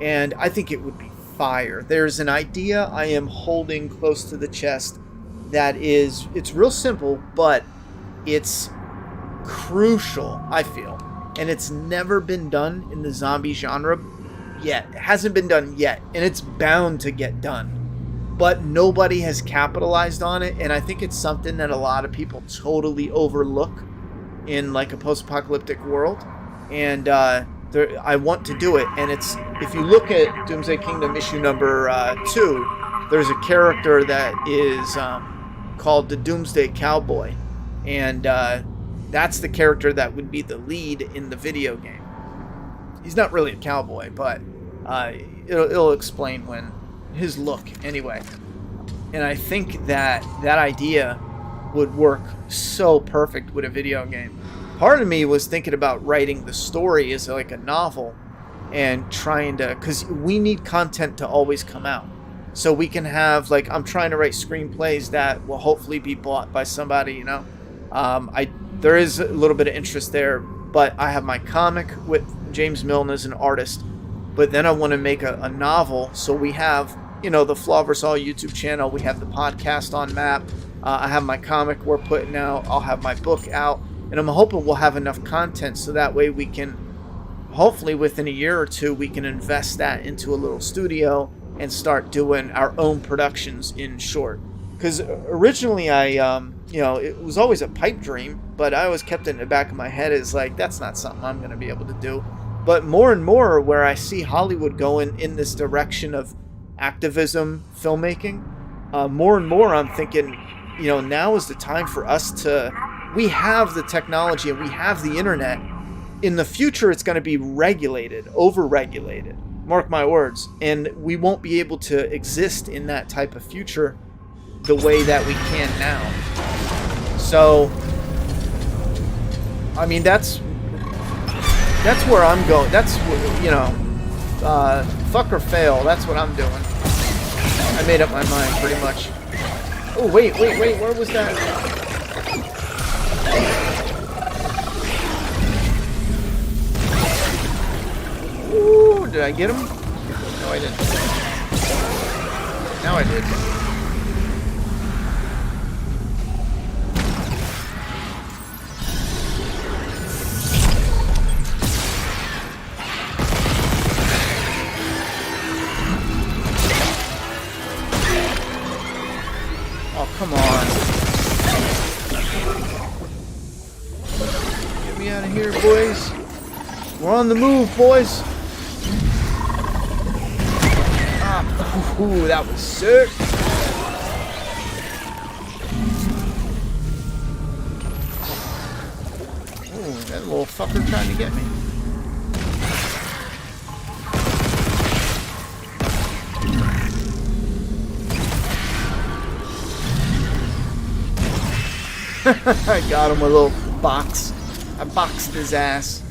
Speaker 1: and I think it would be fire. There's an idea I am holding close to the chest that is, it's real simple, but it's crucial, I feel. And it's never been done in the zombie genre yet. It hasn't been done yet, and it's bound to get done. But nobody has capitalized on it, and I think it's something that a lot of people totally overlook in like a post-apocalyptic world, and I want to do it. And it's, if you look at Doomsday Kingdom issue number 2, there's a character that is called the Doomsday Cowboy, and that's the character that would be the lead in the video game. He's not really a cowboy, but it'll explain when his look anyway. And I think that idea would work so perfect with a video game. Part of me was thinking about writing the story as like a novel and trying to, because we need content to always come out. So we can have, like, I'm trying to write screenplays that will hopefully be bought by somebody, you know. There is a little bit of interest there, but I have my comic with James Milne as an artist, but then I want to make a novel. So we have, you know, the Flaw vs. All YouTube channel, we have the podcast on MAPP. I have my comic we're putting out. I'll have my book out. And I'm hoping we'll have enough content so that way we can, hopefully within a year or two, we can invest that into a little studio and start doing our own productions in short. Because originally you know, it was always a pipe dream, but I always kept it in the back of my head as like, that's not something I'm going to be able to do. But more and more, where I see Hollywood going in this direction of activism filmmaking, more and more I'm thinking, you know, now is the time for us to, we have the technology and we have the internet. In the future, it's going to be regulated, over-regulated. Mark my words. And we won't be able to exist in that type of future the way that we can now. So, I mean, that's where I'm going. That's, you know, fuck or fail. That's what I'm doing. I made up my mind pretty much. Oh, wait, where was that? Ooh, did I get him? No, I didn't. Now I did. Oh, come on. Get me out of here, boys. We're on the move, boys. Ah, ooh, that was sick. Ooh, that little fucker trying to get me. I got him with a little box. I boxed his ass.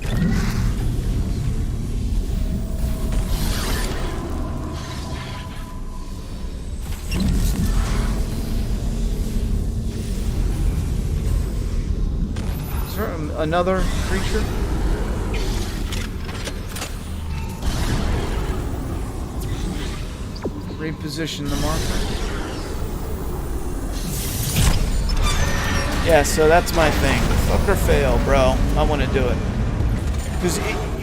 Speaker 1: Is there another creature? Reposition the marker. Yeah, so that's my thing. Fuck or fail, bro. I want to do it. Because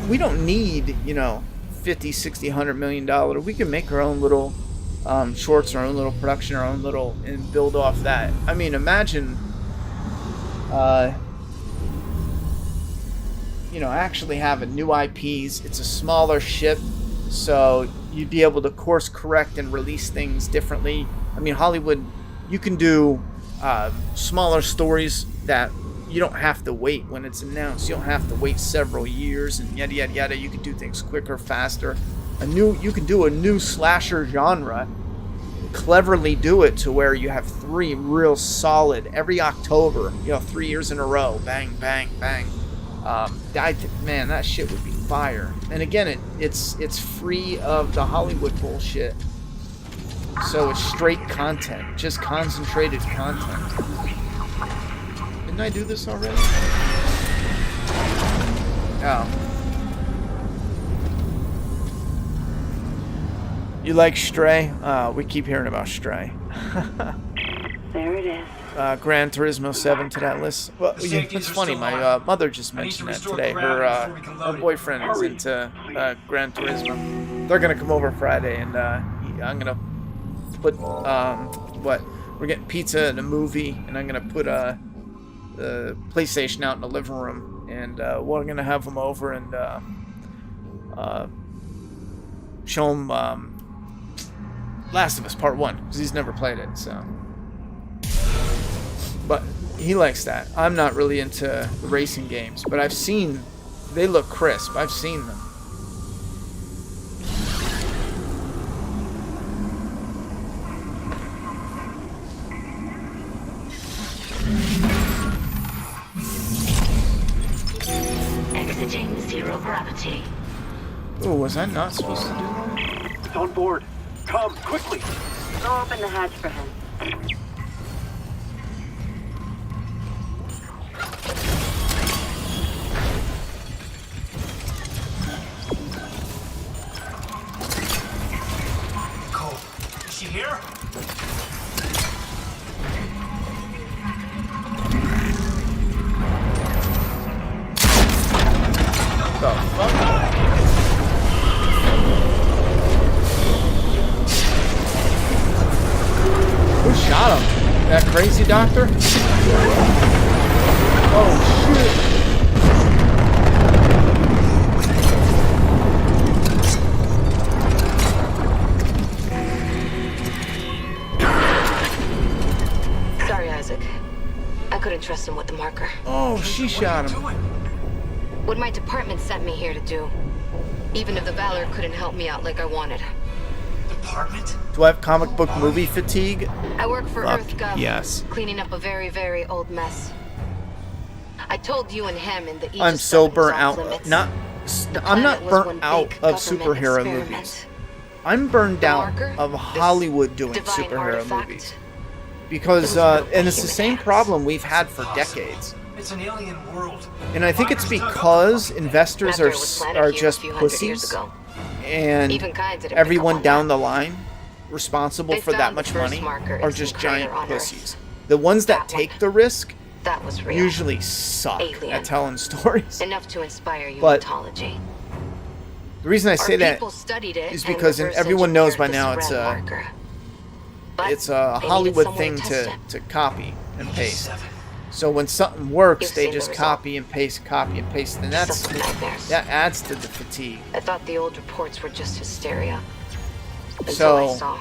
Speaker 1: we don't need, you know, 50, 60, $100 million. We can make our own little shorts, our own little production, our own little, and build off that. I mean, imagine, you know, actually having new IPs. It's a smaller ship, so you'd be able to course correct and release things differently. I mean, Hollywood, you can do smaller stories that you don't have to wait when it's announced. You don't have to wait several years and yada yada yada. You can do things quicker, faster. You can do a new slasher genre. Cleverly do it to where you have 3 real solid every October. You know, 3 years in a row. Bang, bang, bang. Man, that shit would be fire. And again, it's free of the Hollywood bullshit. So it's straight content, just concentrated content. Didn't I do this already? Oh. You like Stray? We keep hearing about Stray.
Speaker 5: There it is.
Speaker 1: Gran Turismo 7 to that list. Well, yeah, it's funny. My mother just mentioned that today. Her boyfriend is into Gran Turismo. They're gonna come over Friday, and I'm gonna put what? We're getting pizza and a movie, and I'm gonna put the PlayStation out in the living room, and we're gonna have them over and show them Last of Us Part 1, because he's never played it, so. But he likes that. I'm not really into racing games, but I've seen, they look crisp. I've seen them.
Speaker 3: Exiting 0 gravity.
Speaker 1: Oh, was I not supposed to do that?
Speaker 4: It's on board. Come, quickly!
Speaker 5: Go open the hatch for him.
Speaker 6: Cole, is she here?
Speaker 1: The fuck? Who shot him? That crazy doctor? Oh shit!
Speaker 7: Sorry, Isaac. I couldn't trust him with the marker.
Speaker 1: Oh, she shot him.
Speaker 7: What my department sent me here to do. Even if the Valor couldn't help me out like I wanted.
Speaker 6: Department?
Speaker 1: Do I have comic book movie fatigue?
Speaker 7: I work for
Speaker 1: Fuck
Speaker 7: EarthGov,
Speaker 1: yes.
Speaker 7: cleaning up a very, very old mess. I told you and him in the Aegis
Speaker 1: I'm so
Speaker 7: 7 was
Speaker 1: burnt
Speaker 7: off
Speaker 1: out.
Speaker 7: limits.
Speaker 1: The
Speaker 7: planet
Speaker 1: I'm not
Speaker 7: was
Speaker 1: burnt
Speaker 7: one
Speaker 1: out
Speaker 7: big
Speaker 1: of
Speaker 7: government
Speaker 1: superhero
Speaker 7: experiment.
Speaker 1: movies. I'm burned out
Speaker 7: marker?
Speaker 1: of
Speaker 7: This
Speaker 1: Hollywood doing
Speaker 7: divine
Speaker 1: superhero
Speaker 7: artifact?
Speaker 1: movies. Because, and it's the same problem we've had for decades.
Speaker 6: It's an alien world.
Speaker 1: And I think it's because investors
Speaker 7: After it was planted
Speaker 1: are
Speaker 7: here a
Speaker 1: just
Speaker 7: few hundred years
Speaker 1: pussies,
Speaker 7: ago.
Speaker 1: and
Speaker 7: Even Khan didn't pick up
Speaker 1: everyone
Speaker 7: on
Speaker 1: down
Speaker 7: that.
Speaker 1: the line responsible
Speaker 7: They
Speaker 1: for that
Speaker 7: found
Speaker 1: much
Speaker 7: the first
Speaker 1: money
Speaker 7: marker
Speaker 1: are
Speaker 7: in
Speaker 1: just
Speaker 7: some
Speaker 1: giant
Speaker 7: crater on Earth.
Speaker 1: pussies. The ones that
Speaker 7: That one.
Speaker 1: take the risk
Speaker 7: That was real.
Speaker 1: usually suck
Speaker 7: Alien.
Speaker 1: at telling stories.
Speaker 7: Enough to inspire
Speaker 1: But
Speaker 7: unitology.
Speaker 1: The reason I say
Speaker 7: Our
Speaker 1: that
Speaker 7: people studied it
Speaker 1: is
Speaker 7: and
Speaker 1: because
Speaker 7: reverse
Speaker 1: everyone knows by
Speaker 7: engineered
Speaker 1: now
Speaker 7: this
Speaker 1: it's
Speaker 7: red
Speaker 1: a
Speaker 7: marker. But
Speaker 1: it's a
Speaker 7: they needed
Speaker 1: Hollywood
Speaker 7: some way
Speaker 1: thing
Speaker 7: test it.
Speaker 1: to copy and paste.
Speaker 6: 7.
Speaker 1: So when something works,
Speaker 7: You've
Speaker 1: they
Speaker 7: seen the
Speaker 1: just
Speaker 7: result.
Speaker 1: copy and paste, and that's
Speaker 7: Some nightmares.
Speaker 1: that adds to the fatigue.
Speaker 7: I thought the old reports were just hysteria. Until
Speaker 1: So
Speaker 7: I saw.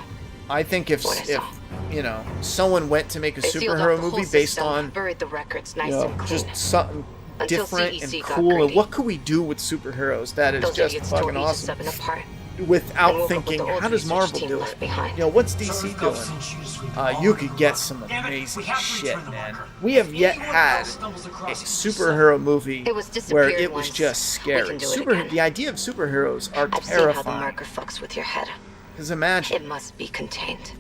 Speaker 1: I think if
Speaker 7: What I saw.
Speaker 1: you know, someone went to make a
Speaker 7: They sealed
Speaker 1: superhero
Speaker 7: off the whole
Speaker 1: movie based
Speaker 7: system,
Speaker 1: on,
Speaker 7: buried the records nice
Speaker 1: you know,
Speaker 7: and clean.
Speaker 1: just something
Speaker 7: Until
Speaker 1: different
Speaker 7: CEC
Speaker 1: and
Speaker 7: got
Speaker 1: cool, and
Speaker 7: greedy.
Speaker 1: what could we do with superheroes that is
Speaker 7: Those
Speaker 1: just
Speaker 7: idiots tore
Speaker 1: fucking
Speaker 7: Aegis
Speaker 1: awesome?
Speaker 7: 7 apart. and
Speaker 1: Without
Speaker 7: woke up with
Speaker 1: thinking,
Speaker 7: the old
Speaker 1: how does
Speaker 7: research
Speaker 1: Marvel
Speaker 7: team
Speaker 1: do
Speaker 7: left
Speaker 1: it?
Speaker 7: behind.
Speaker 1: You know, what's
Speaker 6: So
Speaker 1: DC
Speaker 6: EarthGov
Speaker 1: doing?
Speaker 6: sends you to sweep the
Speaker 1: You
Speaker 6: ball.
Speaker 1: could get some
Speaker 6: Damn it,
Speaker 1: amazing
Speaker 6: we have to
Speaker 1: shit,
Speaker 6: return the
Speaker 1: man.
Speaker 6: marker.
Speaker 1: We have yet
Speaker 6: Anyone
Speaker 1: had
Speaker 6: else stumbles
Speaker 1: a
Speaker 6: across it,
Speaker 1: superhero movie
Speaker 7: It was
Speaker 1: where
Speaker 7: disappeared
Speaker 1: it was
Speaker 7: once.
Speaker 1: just
Speaker 7: We can
Speaker 1: scary.
Speaker 7: do it again.
Speaker 1: The idea of superheroes are
Speaker 7: I've seen how the
Speaker 1: terrifying.
Speaker 7: marker fucks with your head.
Speaker 1: Because imagine,
Speaker 7: It must be contained.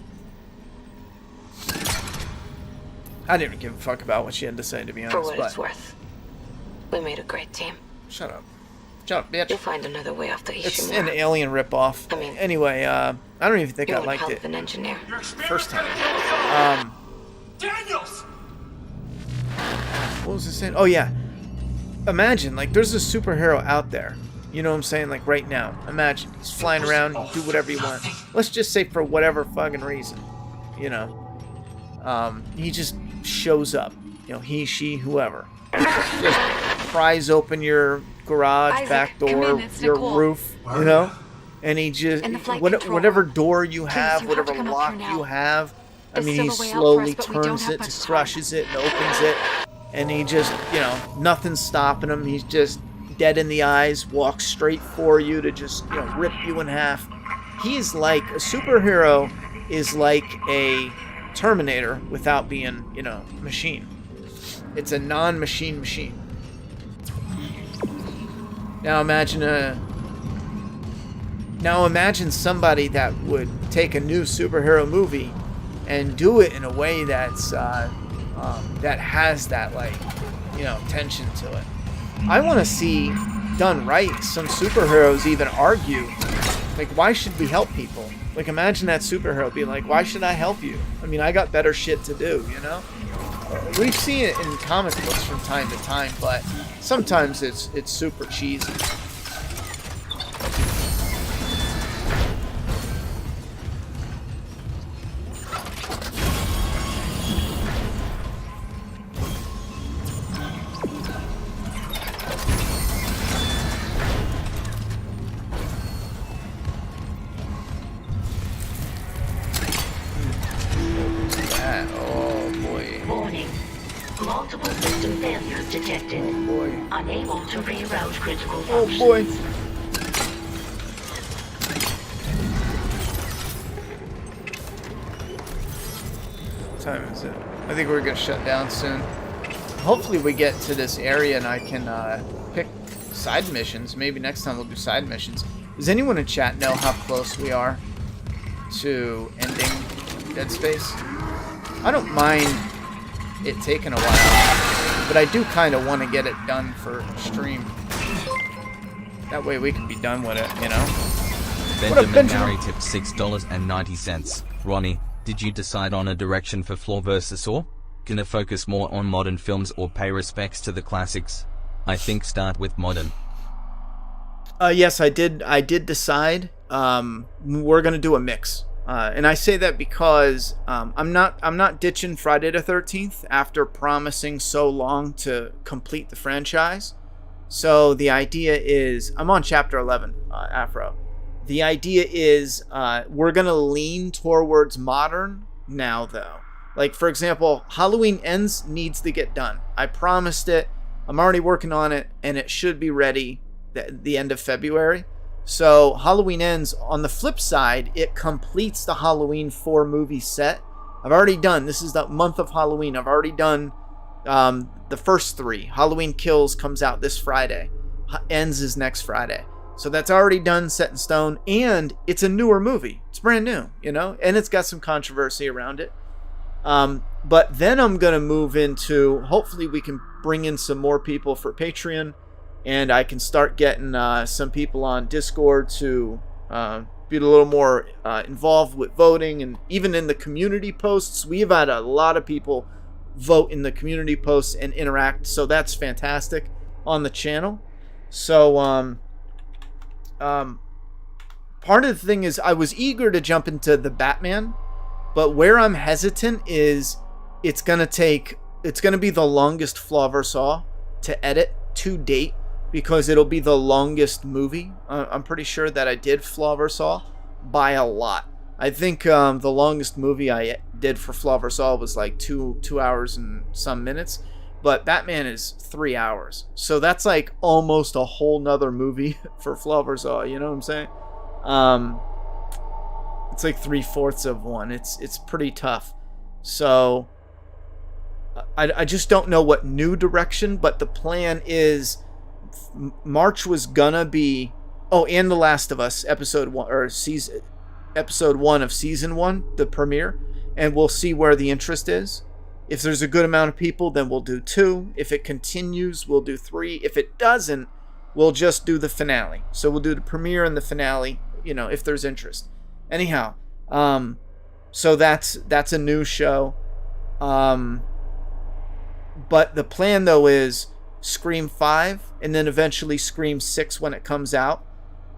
Speaker 1: I didn't give a fuck about what she had to say, to be
Speaker 7: For
Speaker 1: honest.
Speaker 7: what
Speaker 1: But
Speaker 7: it's worth. We made a great team.
Speaker 1: shut up, bitch.
Speaker 7: You'll find another way off the
Speaker 1: It's
Speaker 7: Ishimura.
Speaker 1: an alien ripoff.
Speaker 7: I mean,
Speaker 1: Anyway, I don't even think
Speaker 7: You're
Speaker 1: I
Speaker 7: one
Speaker 1: liked
Speaker 7: hell
Speaker 1: it
Speaker 7: of an engineer.
Speaker 6: Your
Speaker 1: first time.
Speaker 6: experiment failed. Daniels!
Speaker 1: what was I saying? Oh yeah, imagine like there's a superhero out there. You know what I'm saying? Like right now, imagine he's flying around, you do whatever you want. Let's just say for whatever fucking reason, you know, he just shows up. You know, he, she, whoever. Just pries open your garage,
Speaker 7: Isaac,
Speaker 1: back
Speaker 7: come
Speaker 1: door,
Speaker 7: in, it's
Speaker 1: your
Speaker 7: Nicole.
Speaker 1: roof, you know? And he just,
Speaker 7: And the flight control.
Speaker 1: whatever door you
Speaker 7: Please,
Speaker 1: have,
Speaker 7: you have to
Speaker 1: whatever
Speaker 7: come up
Speaker 1: lock
Speaker 7: here now.
Speaker 1: you have, I
Speaker 7: There's
Speaker 1: mean, he
Speaker 7: still a way out for
Speaker 1: slowly
Speaker 7: us, but we don't
Speaker 1: turns
Speaker 7: have
Speaker 1: it,
Speaker 7: much
Speaker 1: to
Speaker 7: time.
Speaker 1: crushes it, and opens it. And he just, you know, nothing's stopping him. He's just dead in the eyes, walks straight for you to just, you know, rip you in half. He's like, a superhero is like a Terminator without being, you know, machine. It's a non-machine machine. Now imagine somebody that would take a new superhero movie and do it in a way that's that has that, like, you know, tension to it. I want to see, done right, some superheroes even argue, like, why should we help people? Like, imagine that superhero being like, why should I help you? I mean, I got better shit to do, you know? We've seen it in comic books from time to time, but sometimes it's super cheesy.
Speaker 3: Warning. Multiple system failures detected.
Speaker 1: Oh boy.
Speaker 3: Unable to reroute critical
Speaker 1: Oh
Speaker 3: functions.
Speaker 1: boy. What time is it? I think we're gonna shut down soon. Hopefully we get to this area and I can pick side missions. Maybe next time we'll do side missions. Does anyone in chat know how close we are to ending Dead Space? I don't mind it taking a while, but I do kind of want to get it done for stream. That way we can be done with it, you know? What up,
Speaker 8: Benjamin
Speaker 1: Benjamin?
Speaker 8: Gary tipped $6.90. Ronnie, did you decide on a direction for Flaw vs. Saw? Gonna focus more on modern films or pay respects to the classics? I think start with modern.
Speaker 1: Yes, I did decide. We're gonna do a mix. And I say that because I'm not ditching Friday the 13th after promising so long to complete the franchise. So the idea is, I'm on chapter 11, Afro. The idea is we're gonna lean towards modern now, though. Like, for example, Halloween Ends needs to get done. I promised it. I'm already working on it, and it should be ready the end of February. So Halloween Ends, on the flip side, it completes the Halloween 4 movie set. I've already done, this is the month of Halloween, I've already done the first 3. Halloween Kills comes out this Friday. Ends is next Friday. So that's already done, set in stone, and it's a newer movie. It's brand new, you know, and it's got some controversy around it. But then I'm going to move into, hopefully we can bring in some more people for Patreon, and I can start getting some people on Discord to be a little more involved with voting, and even in the community posts. We've had a lot of people vote in the community posts and interact, so that's fantastic on the channel. So part of the thing is I was eager to jump into the Batman, but where I'm hesitant is it's gonna be the longest Flaw vs. Saw to edit to date, because it'll be the longest movie. I'm pretty sure that I did Flaw vs. Saw by a lot. I think the longest movie I did for Flaw vs. Saw was like 2 hours and some minutes, but Batman is 3 hours. So that's like almost a whole nother movie for Flaw vs. Saw, you know what I'm saying? It's like 3/4 of one. It's pretty tough. So I just don't know what new direction, but the plan is March was gonna be, and The Last of Us episode 1 or episode 1 of season 1, the premiere, and we'll see where the interest is. If there's a good amount of people, then we'll do 2. If it continues, we'll do 3. If it doesn't, we'll just do the finale. So we'll do the premiere and the finale, you know, if there's interest. Anyhow, so that's a new show. But the plan though is Scream 5 and then eventually Scream 6 when it comes out,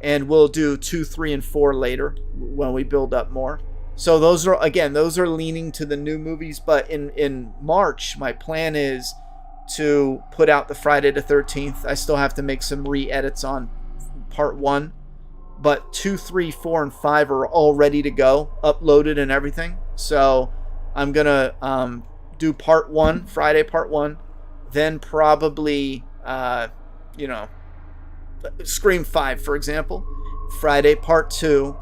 Speaker 1: and we'll do 2, 3, and 4 later when we build up more. So those are leaning to the new movies. But in March, my plan is to put out the Friday the 13th. I still have to make some re-edits on part 1, but 2, 3, 4, and 5 are all ready to go, uploaded and everything. So I'm gonna do part 1, Friday part 1, then probably Scream 5, for example, Friday part 2,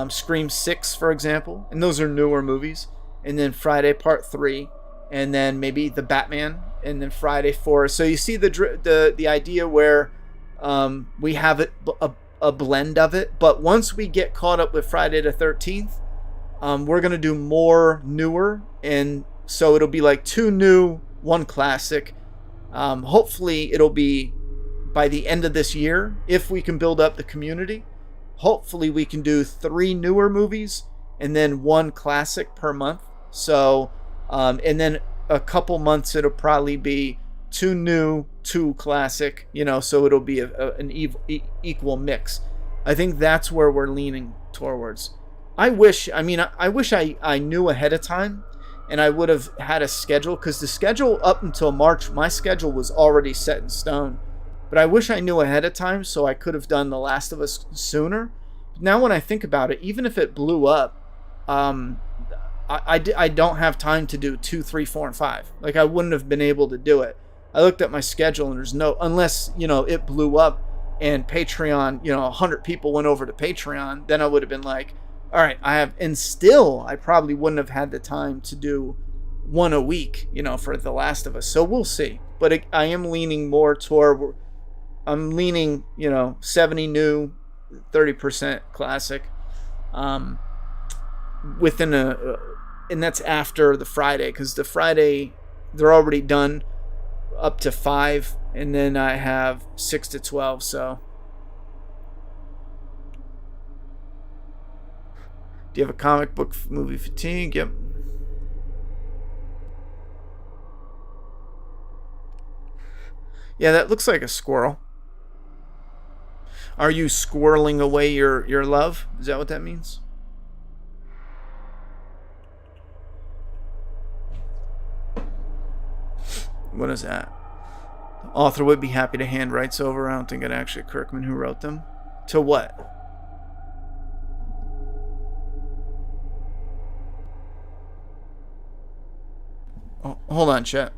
Speaker 1: Scream 6, for example, and those are newer movies, and then Friday part 3, and then maybe the Batman, and then Friday 4. So you see the idea where we have it a blend of it. But once we get caught up with Friday the 13th, we're gonna do more newer, and so it'll be like 2 new, 1 classic. Hopefully it'll be by the end of this year, if we can build up the community. Hopefully we can do 3 newer movies and then 1 classic per month. So and then a couple months it'll probably be 2 new, 2 classic, so it'll be an equal mix. I think that's where we're leaning towards. I wish I knew ahead of time, and I would have had a schedule, because the schedule up until March, my schedule was already set in stone. But I wish I knew ahead of time so I could have done The Last of Us sooner. Now when I think about it, even if it blew up, I don't have time to do 2, 3, 4, and 5. Like, I wouldn't have been able to do it. I looked at my schedule and there's no, unless, it blew up and Patreon, 100 people went over to Patreon, then I would have been like, all right, and still I probably wouldn't have had the time to do 1 a week, for The Last of Us. So we'll see. But I am leaning more toward, I'm leaning, 70 new, 30% classic. Within and that's after the Friday, because the Friday, they're already done up to 5, and then I have 6 to 12, so. Do you have a comic book movie fatigue? Yep. Yeah, that looks like a squirrel. Are you squirreling away your love? Is that what that means? What is that? The author would be happy to hand rights over. I don't think it actually Kirkman who wrote them. To what? Oh, hold on, chat.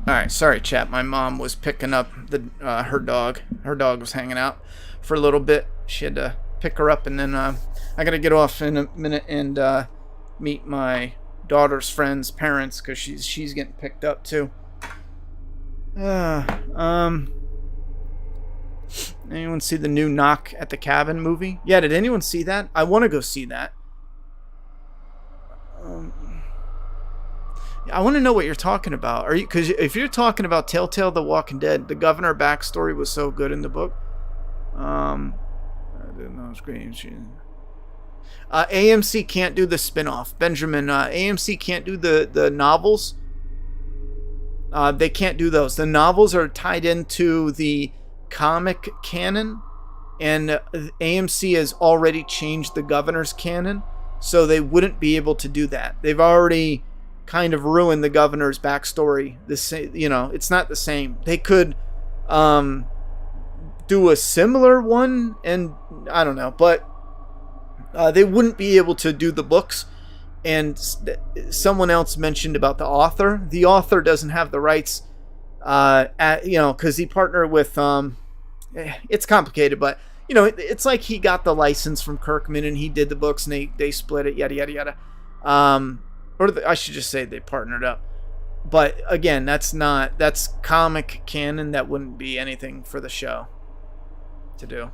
Speaker 1: Alright, sorry chat. My mom was picking up her dog. Her dog was hanging out for a little bit. She had to pick her up, and then I gotta get off in a minute and meet my daughter's friend's parents because she's getting picked up too. Anyone see the new Knock at the Cabin movie? Yeah, did anyone see that? I want to go see that. I want to know what you're talking about. Are you? Because if you're talking about Telltale: The Walking Dead, the governor backstory was so good in the book. I didn't know it was great. AMC can't do the spin-off. Benjamin, AMC can't do the novels. They can't do those. The novels are tied into the comic canon, and AMC has already changed the governor's canon, so they wouldn't be able to do that. They've already kind of ruined the governor's backstory. It's not the same. They could do a similar one, and I don't know, but they wouldn't be able to do the books. And someone else mentioned about the author. The author doesn't have the rights, because he partnered with. It's complicated, but it's like he got the license from Kirkman and he did the books, and they split it. Yada yada yada. I should just say they partnered up. But again, that's comic canon. That wouldn't be anything for the show to do.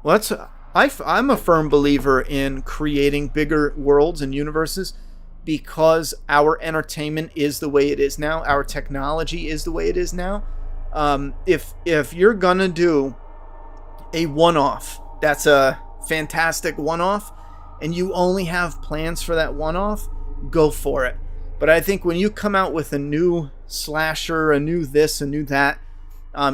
Speaker 1: Well, I'm a firm believer in creating bigger worlds and universes because our entertainment is the way it is now. Our technology is the way it is now. If you're gonna do a one-off, that's a fantastic one-off, and you only have plans for that one-off, go for it. But I think when you come out with a new slasher, a new this, a new that,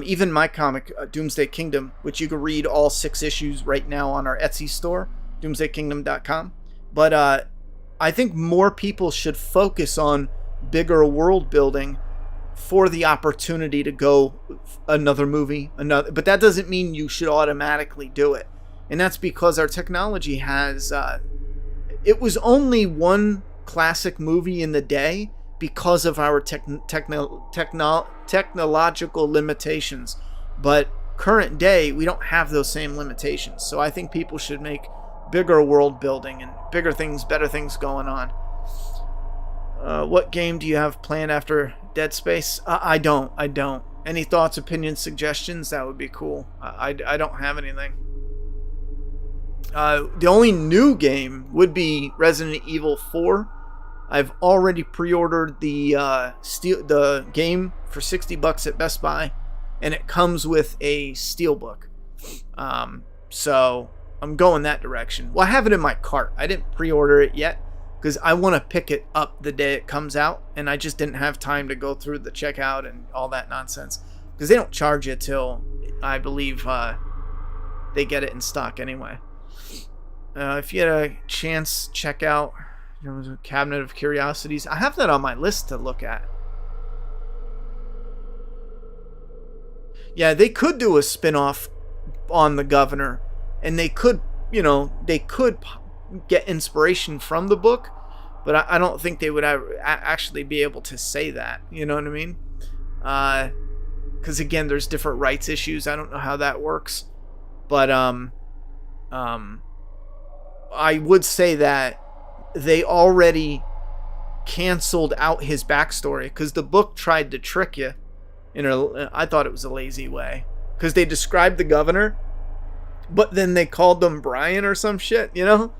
Speaker 1: even my comic, Doomsday Kingdom, which you can read all 6 issues right now on our Etsy store, doomsdaykingdom.com. But I think more people should focus on bigger world building for the opportunity to go another movie, but that doesn't mean you should automatically do it. And that's because our technology has, it was only one classic movie in the day because of our technological limitations. But current day, we don't have those same limitations. So I think people should make bigger world building and bigger things, better things going on. What game do you have planned after Dead Space? I don't. Any thoughts, opinions, suggestions? That would be cool. I don't have anything. The only new game would be Resident Evil 4. I've already pre-ordered the game for $60 at Best Buy, and it comes with a steelbook. So I'm going that direction. Well, I have it in my cart. I didn't pre-order it yet because I want to pick it up the day it comes out, and I just didn't have time to go through the checkout and all that nonsense because they don't charge it till I believe they get it in stock anyway. If you had a chance, check out a Cabinet of Curiosities. I have that on my list to look at. Yeah, they could do a spin-off on the governor, and they could get inspiration from the book, but I don't think they would actually be able to say that. You know what I mean? Because again, there's different rights issues. I don't know how that works, but I would say that they already canceled out his backstory because the book tried to trick you. I thought it was a lazy way because they described the governor, but then they called him Brian or some shit, and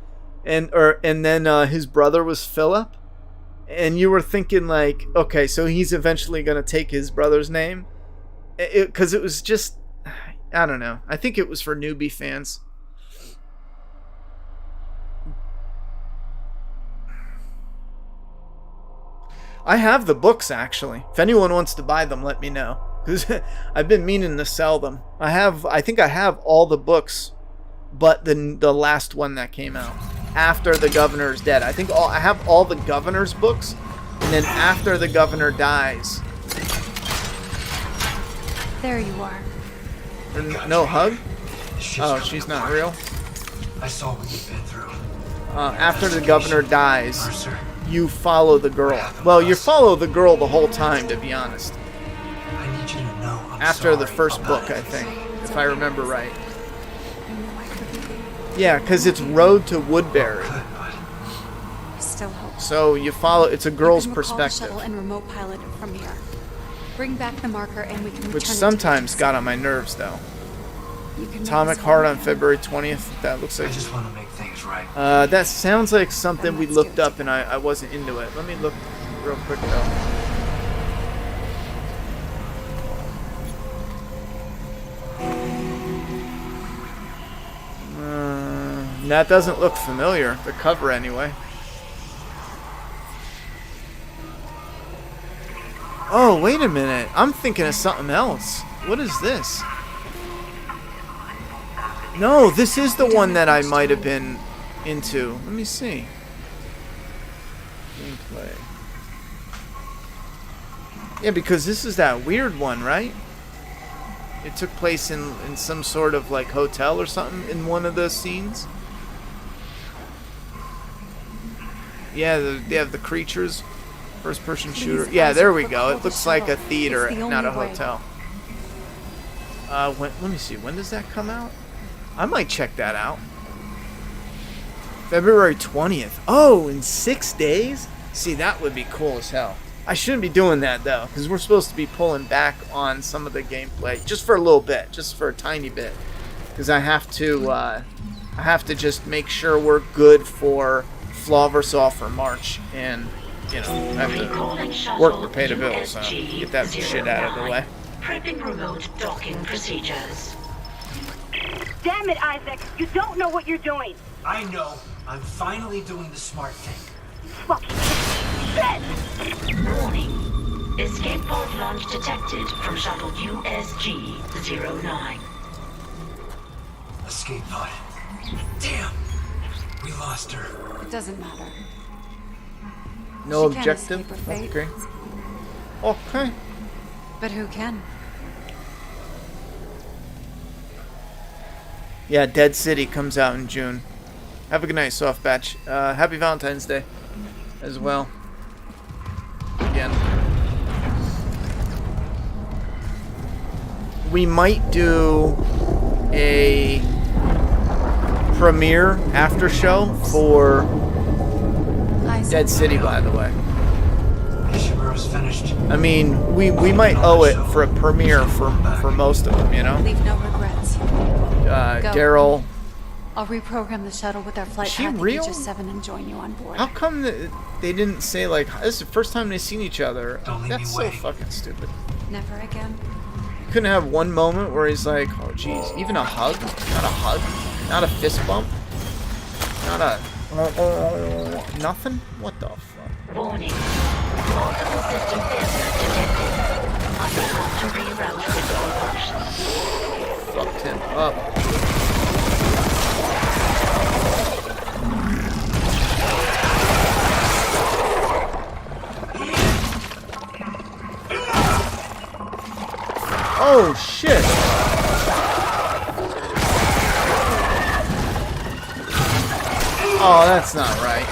Speaker 1: then his brother was Philip, and you were thinking like, okay, so he's eventually gonna take his brother's name, because it was just, I don't know. I think it was for newbie fans. I have the books, actually. If anyone wants to buy them, let me know. Because I've been meaning to sell them. I think I have all the books, but the last one that came out after the governor's dead. I think I have all the governor's books, and then after the governor dies.
Speaker 2: There you are.
Speaker 1: No hug?
Speaker 6: Shit's
Speaker 1: Oh,
Speaker 6: coming
Speaker 1: she's not
Speaker 6: apart.
Speaker 1: real?
Speaker 6: I saw what you've been through.
Speaker 1: After the governor dies,
Speaker 6: Mercer,
Speaker 1: you follow the girl. Well, you follow the girl the whole time, to be honest.
Speaker 6: I need you to know I'm
Speaker 1: After the
Speaker 6: sorry
Speaker 1: first
Speaker 6: about
Speaker 1: book, I
Speaker 6: everything.
Speaker 1: think, if I remember right. Yeah, because it's Road to Woodbury.
Speaker 6: Good, but
Speaker 2: I still hope.
Speaker 1: So you follow, it's a girl's
Speaker 2: You can recall the
Speaker 1: perspective.
Speaker 2: shuttle and remote pilot it from here. Bring back the marker and we can return
Speaker 1: Which
Speaker 2: it to
Speaker 1: sometimes
Speaker 2: Haze.
Speaker 1: got on my nerves, though.
Speaker 2: You can
Speaker 1: Atomic
Speaker 2: make
Speaker 1: Heart
Speaker 2: this
Speaker 1: on February 20th. That looks
Speaker 6: I
Speaker 1: like...
Speaker 6: just want to make things right.
Speaker 1: that sounds like something we
Speaker 2: Then let's
Speaker 1: looked
Speaker 2: do it
Speaker 1: up and I wasn't into it. Let me look real quick, though. That doesn't look familiar. The cover, anyway. Oh, wait a minute. I'm thinking of something else. What is this? No, this is the one that I might have been into. Let me see. Gameplay. Yeah, because this is that weird one, right? It took place in some sort of like hotel or something in one of the scenes. Yeah, they have the creatures. First person shooter. Yeah, there we go. It looks like a theater, not a hotel. Let me see. When does that come out? I might check that out. February 20th. Oh, in 6 days? See, that would be cool as hell. I shouldn't be doing that, though, because we're supposed to be pulling back on some of the gameplay. Just for a little bit. Just for a tiny bit. Because I have to just make sure we're good for Flaw vs. All for March. And, you know, I have to work to pay the bills. So get that shit out of the way.
Speaker 3: Prepping remote docking procedures.
Speaker 5: Damn it, Isaac! You don't know what you're doing!
Speaker 6: I know. I'm finally doing the smart thing.
Speaker 5: Fucking shit!
Speaker 3: Warning. Escape pod launch detected from shuttle USG-09.
Speaker 6: Escape pod. Damn. We lost her.
Speaker 2: It doesn't matter.
Speaker 1: No
Speaker 2: She can't
Speaker 1: objective?
Speaker 2: escape her fate.
Speaker 1: Okay. Okay.
Speaker 2: But who can?
Speaker 1: Yeah, Dead City comes out in June. Have a good night, Soft Batch. Happy Valentine's Day as well. Again. We might do a premiere after show for
Speaker 2: Isaac.
Speaker 1: Dead City, by the way.
Speaker 6: Ishimura's finished.
Speaker 1: I mean, we might owe it for a premiere for most of them, you know?
Speaker 2: Leave no regrets.
Speaker 1: Daryl.
Speaker 2: I'll reprogram the shuttle with our flight
Speaker 1: Is she
Speaker 2: path
Speaker 1: real?
Speaker 2: Aegis-7 and join you on board.
Speaker 1: How come they didn't say, like, this is the first time they've seen each other?
Speaker 6: Don't leave
Speaker 1: That's
Speaker 6: me
Speaker 1: so
Speaker 6: waiting.
Speaker 1: fucking stupid.
Speaker 2: Never again.
Speaker 1: Couldn't have one moment where he's like, oh, jeez, even a hug? Not a hug? Not a fist bump? Not a... nothing? What the fuck?
Speaker 3: Warning. Multiple system failure detected. Unable to reroute control functions.
Speaker 1: Fucked him up. Oh, shit. Oh, that's not right.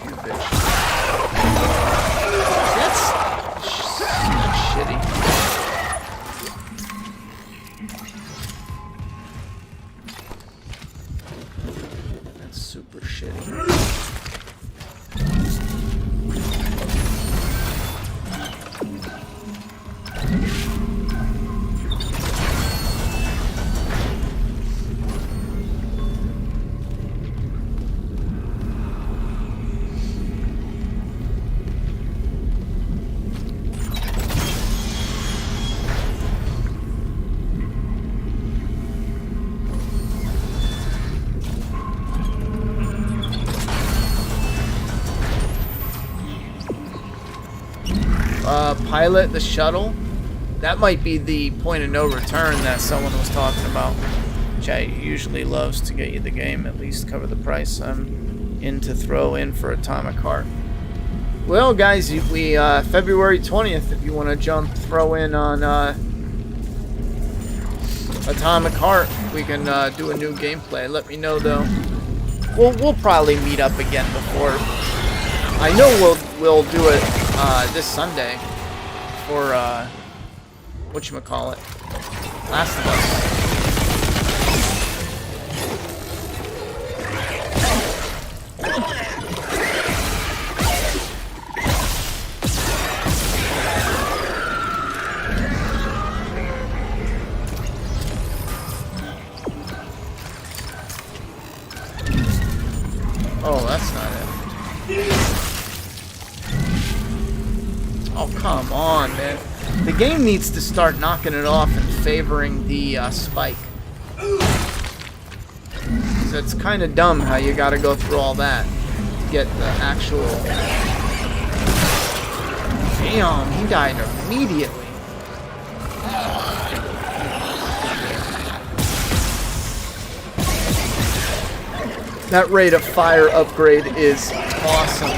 Speaker 1: You bitch. That's shitty. That's super shitty. Pilot the shuttle. That might be the point of no return that someone was talking about, which I usually loves to get you the game, at least cover the price I'm in to throw in for Atomic Heart. Well, guys, we February 20th. If you want to throw in on Atomic Heart, we can do a new gameplay. Let me know though. We'll probably meet up again before. I know we'll do it this Sunday for whatchamacallit, Last of Us. Oh, that's not it. Oh, come on, man. The game needs to start knocking it off and favoring the spike. So it's kind of dumb how you gotta go through all that to get the actual... Damn, he died immediately. That rate of fire upgrade is awesome.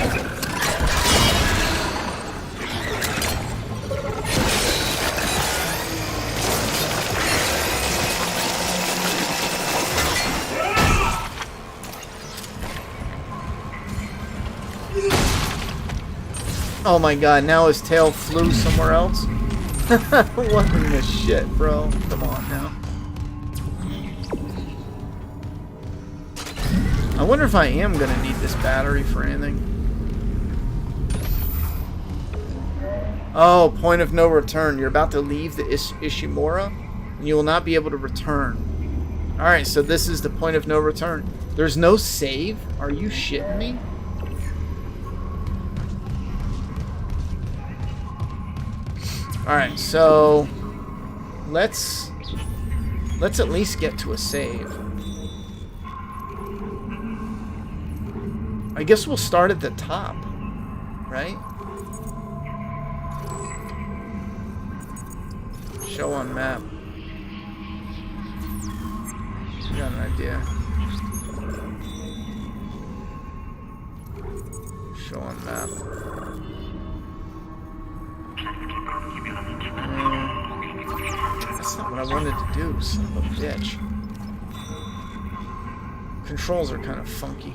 Speaker 1: Oh my god, now his tail flew somewhere else? What in the shit, bro? Come on now. I wonder if I am gonna need this battery for anything. Oh, point of no return. You're about to leave the Ishimura, and you will not be able to return. Alright, so this is the point of no return. There's no save? Are you shitting me? Alright, so let's at least get to a save. I guess we'll start at the top, right? Show on map. I got an idea. Show on map. That's not what I wanted to do, son of a bitch. Controls are kind of funky.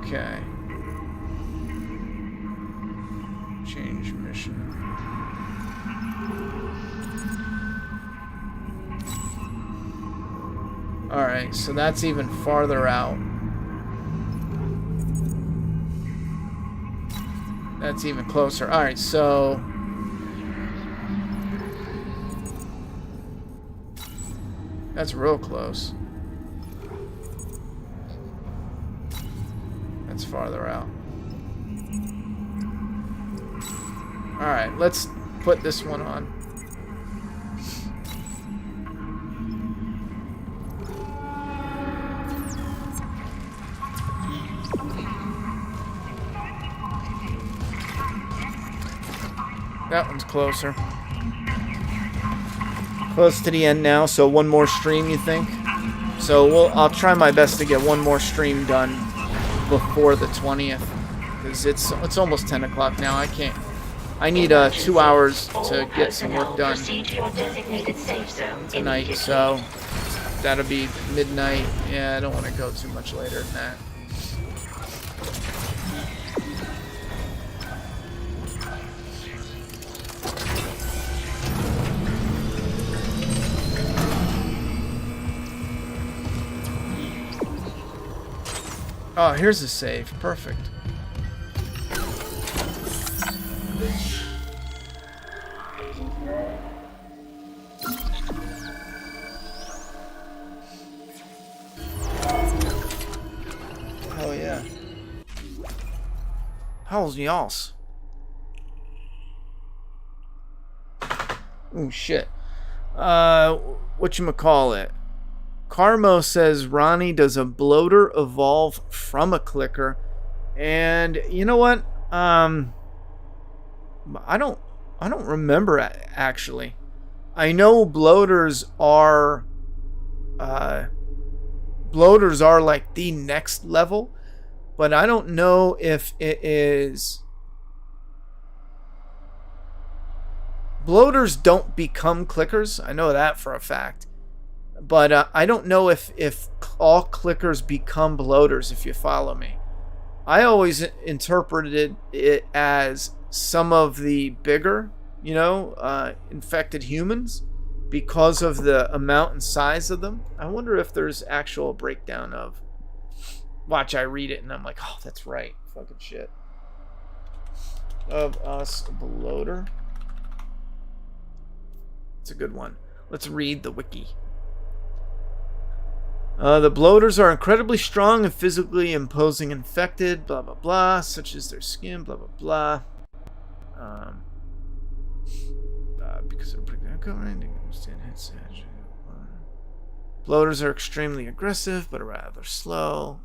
Speaker 1: Okay. Change mission. Alright, so that's even farther out. That's even closer. Alright, so... that's real close. That's farther out. Alright, let's put this one on. That one's closer. Close to the end now, so one more stream, you think? So I'll try my best to get one more stream done before the 20th, because it's almost 10 o'clock now. I need 2 hours to get some work done tonight, so that'll be midnight. Yeah, I don't want to go too much later than that. Oh, here's a save. Perfect. Oh yeah. How's y'all's? Oh shit. Whatchamacallit? Carmo says Ronny does a bloater evolve from a clicker, and you know what? I don't I don't remember actually. I know bloaters are like the next level, but I don't know if it is. Bloaters don't become clickers. I know that for a fact. But I don't know if all clickers become bloaters, if you follow me. I always interpreted it as some of the bigger, infected humans, because of the amount and size of them. I wonder if there's actual breakdown of... Watch, I read it and I'm like, oh, that's right. Fucking shit. Of us bloater. It's a good one. Let's read the wiki. The bloaters are incredibly strong and physically imposing infected, blah, blah, blah, such as their skin, blah, blah, blah. Because they're covering, bloaters are extremely aggressive, but rather slow.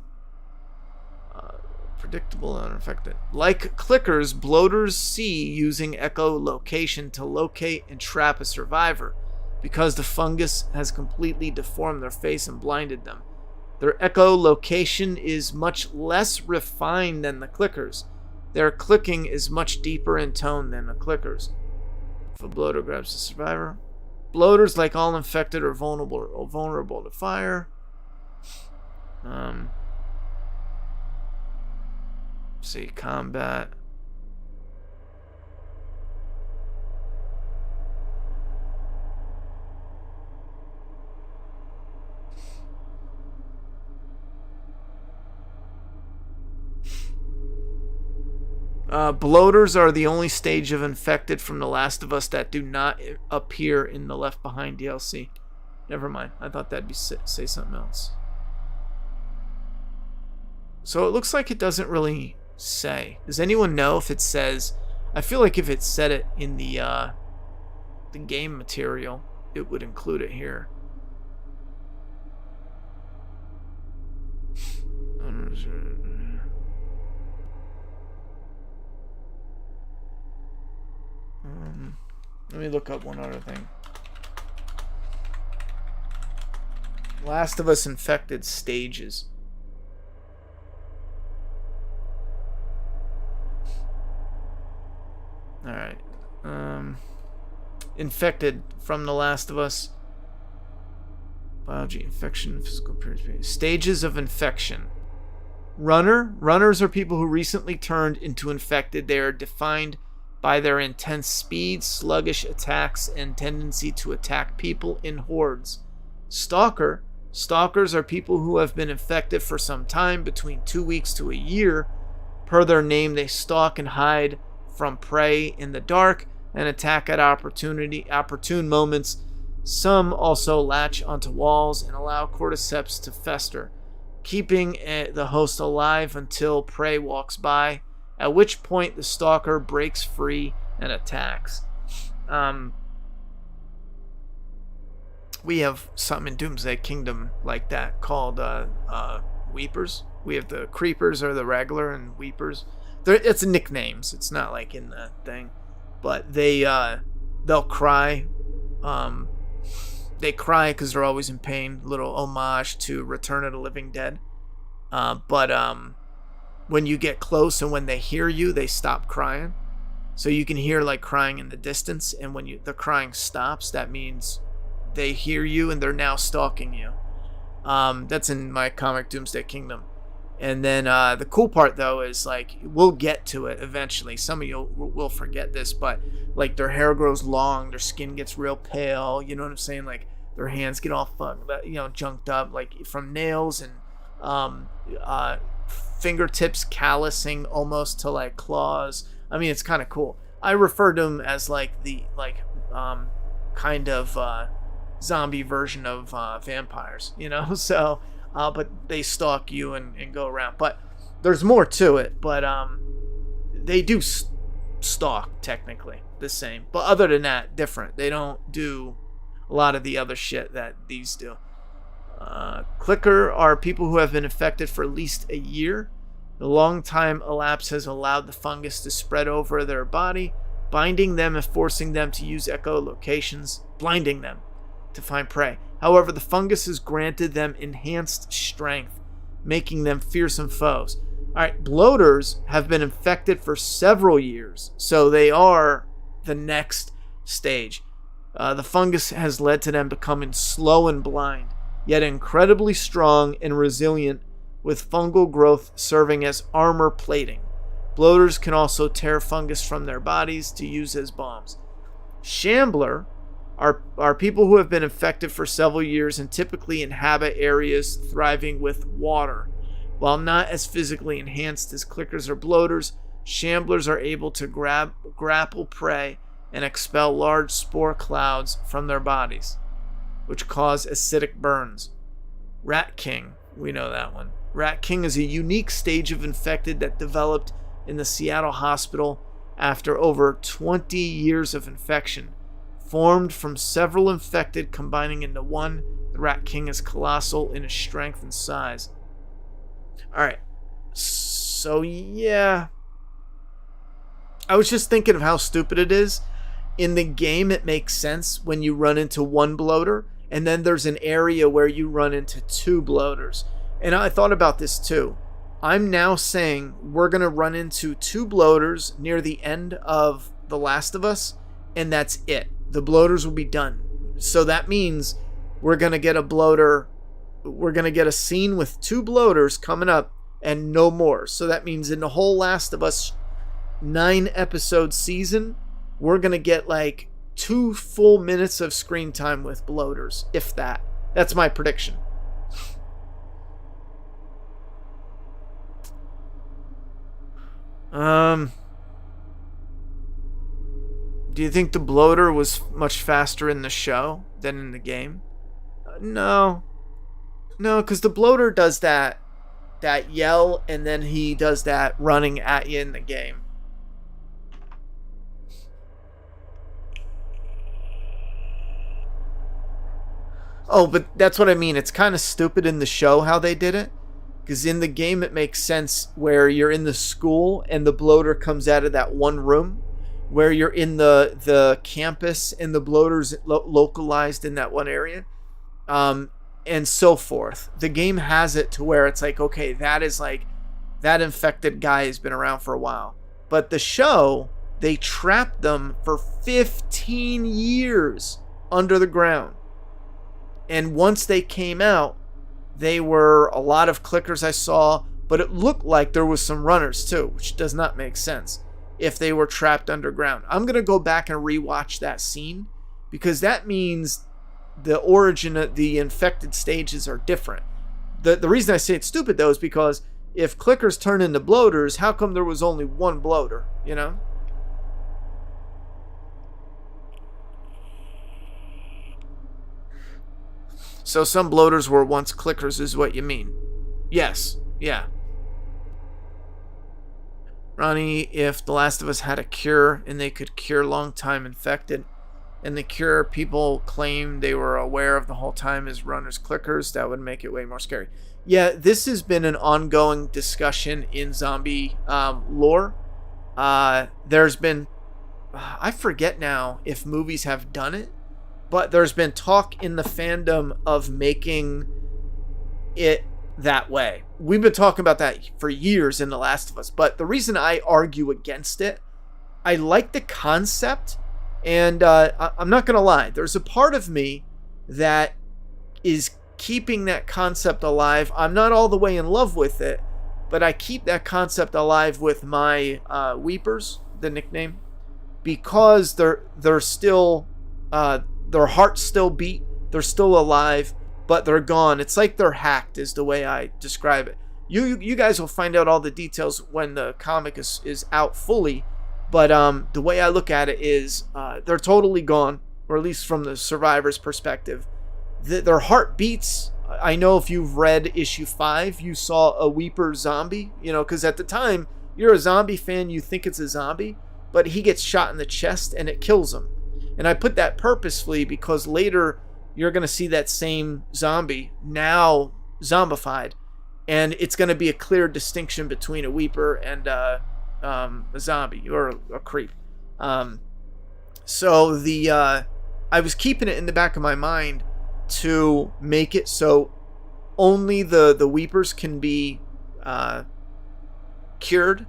Speaker 1: Predictable and unaffected. Like clickers, bloaters see using echolocation to locate and trap a survivor, because the fungus has completely deformed their face and blinded them. Their echolocation is much less refined than the clickers. Their clicking is much deeper in tone than the clickers. If a bloater grabs the survivor, bloaters, like all infected, are vulnerable to fire. See, combat. Bloaters are the only stage of infected from The Last of Us that do not appear in the Left Behind DLC. Never mind. I thought that'd be say something else. So it looks like it doesn't really say. Does anyone know if it says? I feel like if it said it in the game material, it would include it here. Let me look up one other thing. Last of Us infected stages. Alright. Infected from The Last of Us. Biology, infection, physical appearance. Stages of infection. Runners are people who recently turned into infected. They are defined by their intense speed, sluggish attacks, and tendency to attack people in hordes. Stalkers are people who have been infected for some time, between 2 weeks to a year. Per their name, they stalk and hide from prey in the dark and attack at opportune moments. Some also latch onto walls and allow cordyceps to fester, keeping the host alive until prey walks by, at which point the stalker breaks free and attacks. We have something in Doomsday Kingdom like that called Weepers. We have the Creepers or the Regular and Weepers. It's nicknames. It's not like in the thing, but they'll cry. They cry because they're always in pain. Little homage to Return of the Living Dead. But when you get close and when they hear you, they stop crying. So you can hear like crying in the distance, and when the crying stops, that means they hear you and they're now stalking you. That's in my comic Doomsday Kingdom. And then the cool part though is like we'll get to it eventually. Some of you will forget this, but like their hair grows long, their skin gets real pale. You know what I'm saying? Like their hands get all junked up, like from nails and fingertips callousing almost to like claws. I mean, it's kind of cool. I refer to them as like the kind of zombie version of vampires, you know. So, but they stalk you and go around. But there's more to it. But they do stalk technically the same. But other than that, different. They don't do a lot of the other shit that these do. Clicker are people who have been infected for at least a year. The long time elapse has allowed the fungus to spread over their body, binding them and forcing them to use echolocations, blinding them to find prey. However, the fungus has granted them enhanced strength, making them fearsome foes. Alright, bloaters have been infected for several years, so they are the next stage. The fungus has led to them becoming slow and blind, yet incredibly strong and resilient, with fungal growth serving as armor plating. Bloaters can also tear fungus from their bodies to use as bombs. Shambler are people who have been infected for several years and typically inhabit areas thriving with water. While not as physically enhanced as clickers or bloaters, shamblers are able to grapple prey and expel large spore clouds from their bodies, which cause acidic burns. Rat King, we know that one. Rat King is a unique stage of infected that developed in the Seattle hospital after over 20 years of infection. Formed from several infected combining into one, the Rat King is colossal in its strength and size. Alright, so yeah. I was just thinking of how stupid it is. In the game, it makes sense when you run into one bloater, and then there's an area where you run into two bloaters. And I thought about this too. I'm now saying we're going to run into two bloaters near the end of The Last of Us, and that's it. The bloaters will be done. So that means we're going to get a bloater. We're going to get a scene with two bloaters coming up and no more. So that means in the whole Last of Us 9-episode season, we're going to get like 2 full minutes of screen time with bloaters, if that. That's my prediction. Do you think the bloater was much faster in the show than in the game? No, because the bloater does that yell, and then he does that running at you in the game. Oh, but that's what I mean. It's kind of stupid in the show how they did it. Because in the game, it makes sense where you're in the school and the bloater comes out of that one room. Where you're in the campus and the bloater's localized in that one area. And so forth. The game has it to where it's like, okay, that is like, that infected guy has been around for a while. But the show, they trapped them for 15 years under the ground. And once they came out, they were a lot of clickers I saw, but it looked like there was some runners too, which does not make sense if they were trapped underground. I'm going to go back and rewatch that scene because that means the origin of the infected stages are different. The reason I say it's stupid though is because if clickers turn into bloaters, how come there was only one bloater, you know? So some bloaters were once clickers is what you mean. Yes, yeah. Ronny, if The Last of Us had a cure and they could cure long-time infected, and the cure people claim they were aware of the whole time is runners clickers, that would make it way more scary. Yeah, this has been an ongoing discussion in zombie lore. There's been, I forget now if movies have done it, but there's been talk in the fandom of making it that way. We've been talking about that for years in The Last of Us, but the reason I argue against it, I like the concept, and I'm not going to lie, there's a part of me that is keeping that concept alive. I'm not all the way in love with it, but I keep that concept alive with my Weepers, the nickname, because they're still, their hearts still beat, they're still alive, but they're gone. It's like they're hacked is the way I describe it. You guys will find out all the details when the comic is out fully, but the way I look at it is they're totally gone, or at least from the survivor's perspective. Their heart beats. I know if you've read issue 5, you saw a Weeper zombie, you know, because at the time, you're a zombie fan, you think it's a zombie, but he gets shot in the chest and it kills him. And I put that purposefully because later you're going to see that same zombie now zombified, and it's going to be a clear distinction between a Weeper and a zombie or a creep. So I was keeping it in the back of my mind to make it so only the Weepers can be cured,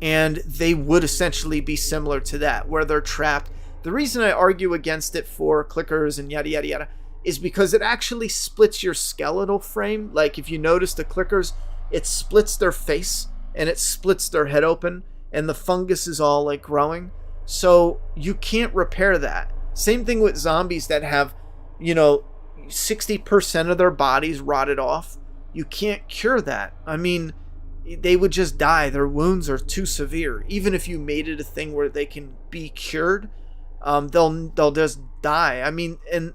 Speaker 1: and they would essentially be similar to that, where they're trapped. The reason I argue against it for clickers and yada yada yada is because it actually splits your skeletal frame. Like, if you notice the clickers, it splits their face and it splits their head open, and the fungus is all like growing. So you can't repair that. Same thing with zombies that have, 60% of their bodies rotted off. You can't cure that. I mean, they would just die. Their wounds are too severe. Even if you made it a thing where they can be cured, they'll just die. I mean, and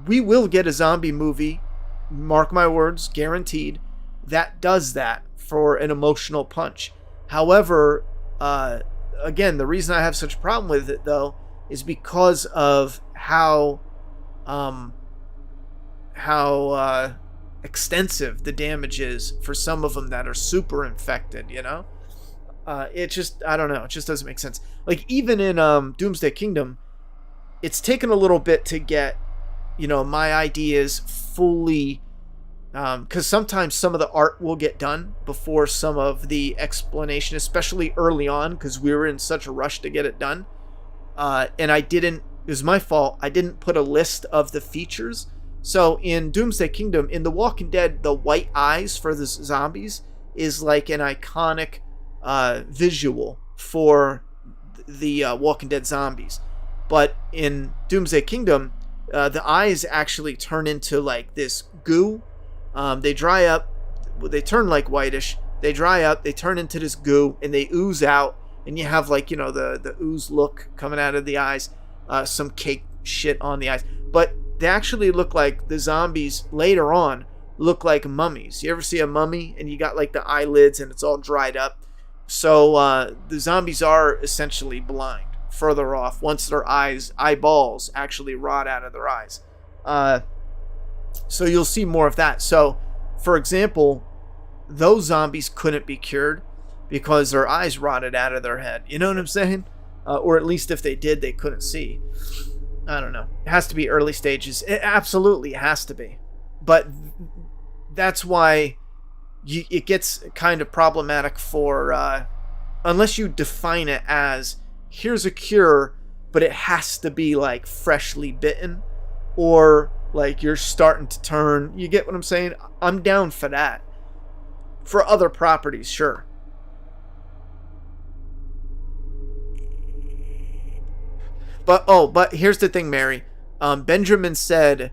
Speaker 1: we will get a zombie movie, mark my words, guaranteed, that does that for an emotional punch. However, again, the reason I have such a problem with it, though, is because of how extensive the damage is for some of them that are super infected, it just, I don't know, it just doesn't make sense. Like, even in Doomsday Kingdom, it's taken a little bit to get, my ideas fully, because sometimes some of the art will get done before some of the explanation, especially early on, because we were in such a rush to get it done. And it was my fault, I didn't put a list of the features. So in Doomsday Kingdom, in The Walking Dead, the white eyes for the zombies is like an iconic visual for the Walking Dead zombies. But in Doomsday Kingdom, the eyes actually turn into like this goo. They dry up, they turn like whitish, they dry up, they turn into this goo, and they ooze out, and you have like, the ooze look coming out of the eyes, some cake shit on the eyes. But they actually look like, the zombies later on look like mummies. You ever see a mummy and you got like the eyelids and it's all dried up? So the zombies are essentially blind further off once their eyeballs actually rot out of their eyes. So you'll see more of that. So, for example, those zombies couldn't be cured because their eyes rotted out of their head. You know what I'm saying? Or at least if they did, they couldn't see. I don't know. It has to be early stages. It absolutely has to be. But that's why it gets kind of problematic for, unless you define it as, here's a cure, but it has to be like freshly bitten, or like you're starting to turn. You get what I'm saying? I'm down for that. For other properties, sure. But here's the thing, Mary. Benjamin said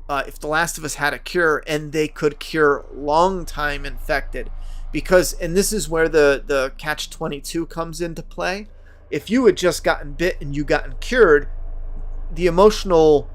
Speaker 1: if The Last of Us had a cure, and they could cure long-time infected, because, and this is where the catch-22 comes into play. If you had just gotten bit and you gotten cured, the emotional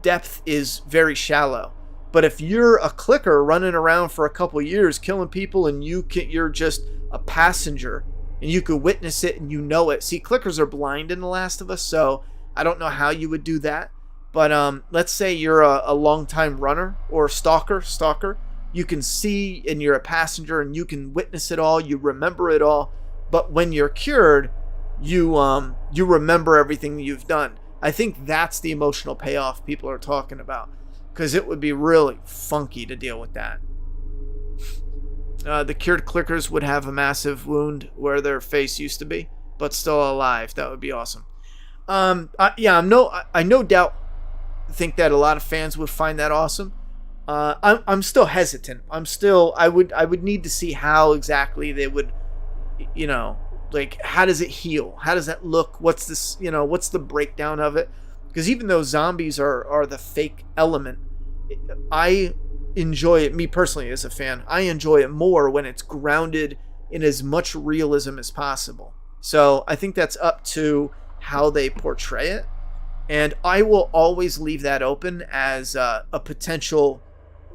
Speaker 1: depth is very shallow. But if you're a clicker running around for a couple years killing people, and you're just a passenger, and you could witness it and you know it. See, clickers are blind in The Last of Us, so I don't know how you would do that. But let's say you're a long-time runner or stalker. You can see, and you're a passenger, and you can witness it all. You remember it all. But when you're cured, you remember everything you've done. I think that's the emotional payoff people are talking about, because it would be really funky to deal with that. The cured clickers would have a massive wound where their face used to be, but still alive. That would be awesome. I no doubt think that a lot of fans would find that awesome. I'm still hesitant. I would need to see how exactly they would, like, how does it heal? How does that look? What's this, what's the breakdown of it? Because even though zombies are the fake element, I enjoy it, me personally as a fan, I enjoy it more when it's grounded in as much realism as possible. So I think that's up to how they portray it. And I will always leave that open as a potential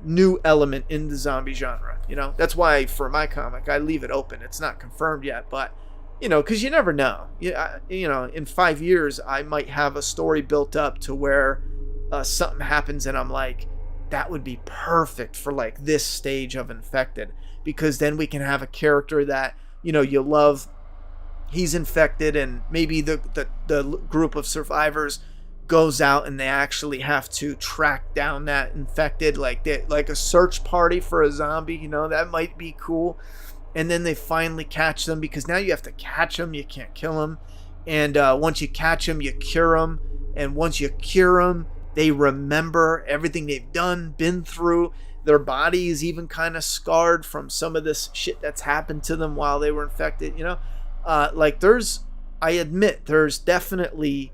Speaker 1: new element in the zombie genre. That's why for my comic, I leave it open. It's not confirmed yet, but, because you never know. In 5 years, I might have a story built up to where something happens and I'm like, that would be perfect for like this stage of infected, because then we can have a character that, you love, he's infected, and maybe the group of survivors goes out and they actually have to track down that infected, like a search party for a zombie, you know, that might be cool. And then they finally catch them, because now you have to catch them, you can't kill them. And once you catch them, you cure them. And once you cure them, they remember everything they've done, been through. Their body is even kind of scarred from some of this shit that's happened to them while they were infected, you know? I admit, there's definitely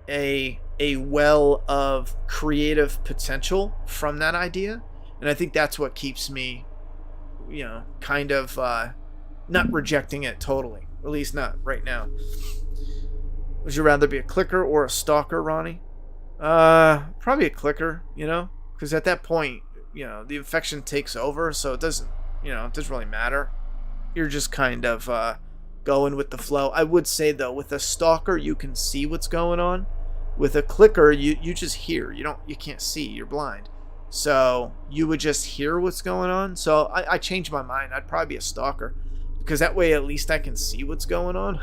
Speaker 1: a well of creative potential from that idea. And I think that's what keeps me, you know, kind of not rejecting it totally. At least not right now. Would you rather be a clicker or a stalker, Ronnie? Probably a clicker, you know? Because at that point, you know, the infection takes over, so it doesn't really matter. You're just kind of going with the flow. I would say, though, with a stalker, you can see what's going on. With a clicker, you just hear. You can't see. You're blind. So you would just hear what's going on. So I changed my mind. I'd probably be a stalker, because that way at least I can see what's going on.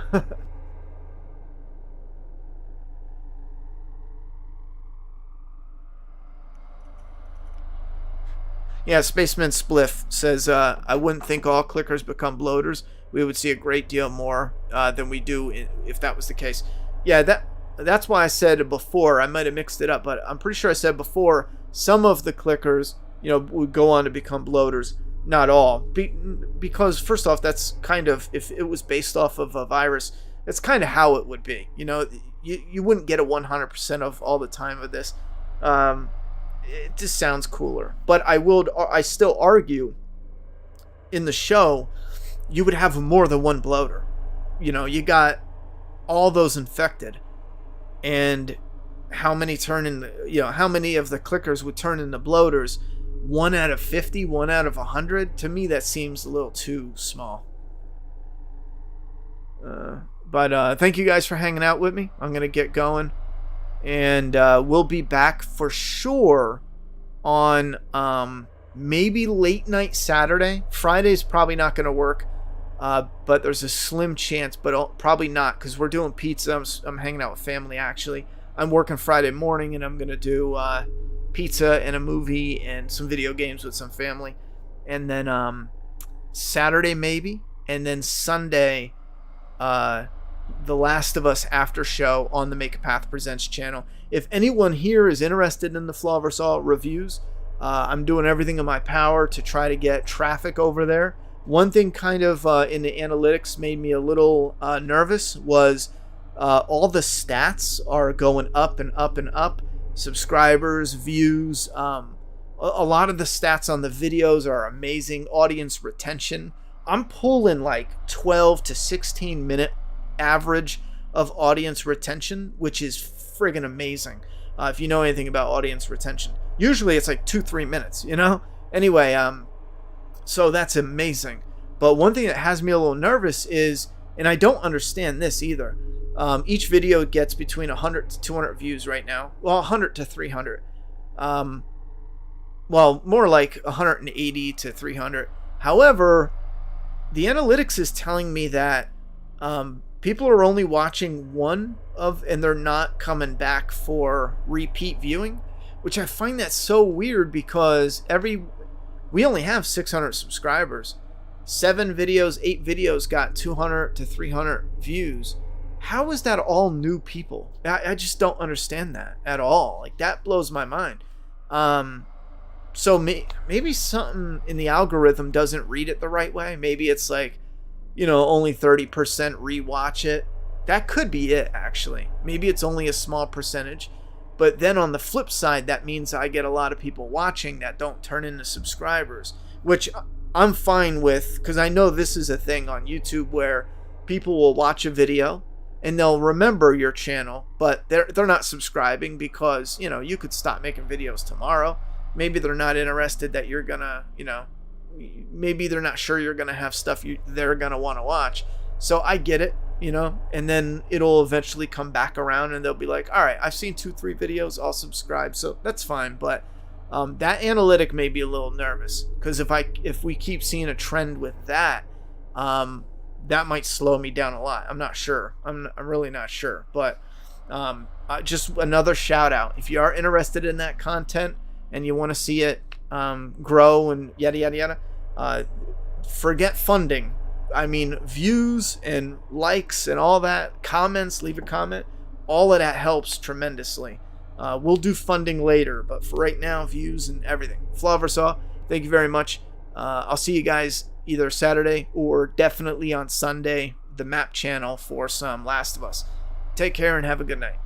Speaker 1: Yeah, Spaceman Spliff says, I wouldn't think all clickers become bloaters. We would see a great deal more than we do if that was the case. Yeah, that's why I said before. I might have mixed it up, but I'm pretty sure I said before, some of the clickers, you know, would go on to become bloaters. Not all. Because, first off, that's kind of, if it was based off of a virus, that's kind of how it would be. You know, you wouldn't get a 100% of all the time of this. It just sounds cooler. But I still argue, in the show, you would have more than one bloater. You know, you got all those infected, and how many how many of the clickers would turn into bloaters? 1 out of 50, 1 out of 100? To me, that seems a little too small. But thank you guys for hanging out with me. I'm going to get going. And we'll be back for sure on maybe late night Saturday. Friday's probably not going to work, but there's a slim chance, but probably not, because we're doing pizza. I'm hanging out with family, actually. I'm working Friday morning, and I'm going to do pizza and a movie and some video games with some family. And then Saturday maybe, and then Sunday, The Last of Us after show on the Make a Path Presents channel. If anyone here is interested in the Flaw vs. All reviews, I'm doing everything in my power to try to get traffic over there. One thing kind of in the analytics made me a little nervous was all the stats are going up and up and up. Subscribers, views, a lot of the stats on the videos are amazing. Audience retention. I'm pulling like 12 to 16 minute average of audience retention, which is friggin' amazing. If you know anything about audience retention, usually it's like 2-3 minutes, you know. Anyway, so that's amazing. But one thing that has me a little nervous is, and I don't understand this either, each video gets between 100 to 200 views right now. Well, 100 to 300. Well, more like 180 to 300. However, the analytics is telling me that people are only watching one of, and they're not coming back for repeat viewing, which I find that so weird, because we only have 600 subscribers. 7 videos, 8 videos got 200 to 300 views. How is that all new people? I just don't understand that at all. Like, that blows my mind. So maybe something in the algorithm doesn't read it the right way. Maybe it's like, you know, only 30% rewatch it. That could be it, actually. Maybe it's only a small percentage. But then on the flip side, that means I get a lot of people watching that don't turn into subscribers, which I'm fine with, because I know this is a thing on YouTube where people will watch a video and they'll remember your channel, but they're not subscribing because, you know, you could stop making videos tomorrow. Maybe they're not interested that you're gonna, you know, maybe they're not sure you're gonna have stuff they're gonna want to watch. So I get it, you know, and then it'll eventually come back around and they'll be like, all right, I've seen 2-3 videos, I'll subscribe. So that's fine. But that analytic may be a little nervous, because if we keep seeing a trend with that, that might slow me down a lot. I'm not sure. I'm really not sure. But just another shout out. If you are interested in that content and you want to see it grow and yada, yada, yada, forget funding. I mean, views and likes and all that, comments, leave a comment, all of that helps tremendously. We'll do funding later, but for right now, views and everything. Flaversaw, thank you very much. I'll see you guys either Saturday or definitely on Sunday, the MAPP channel, for some Last of Us. Take care and have a good night.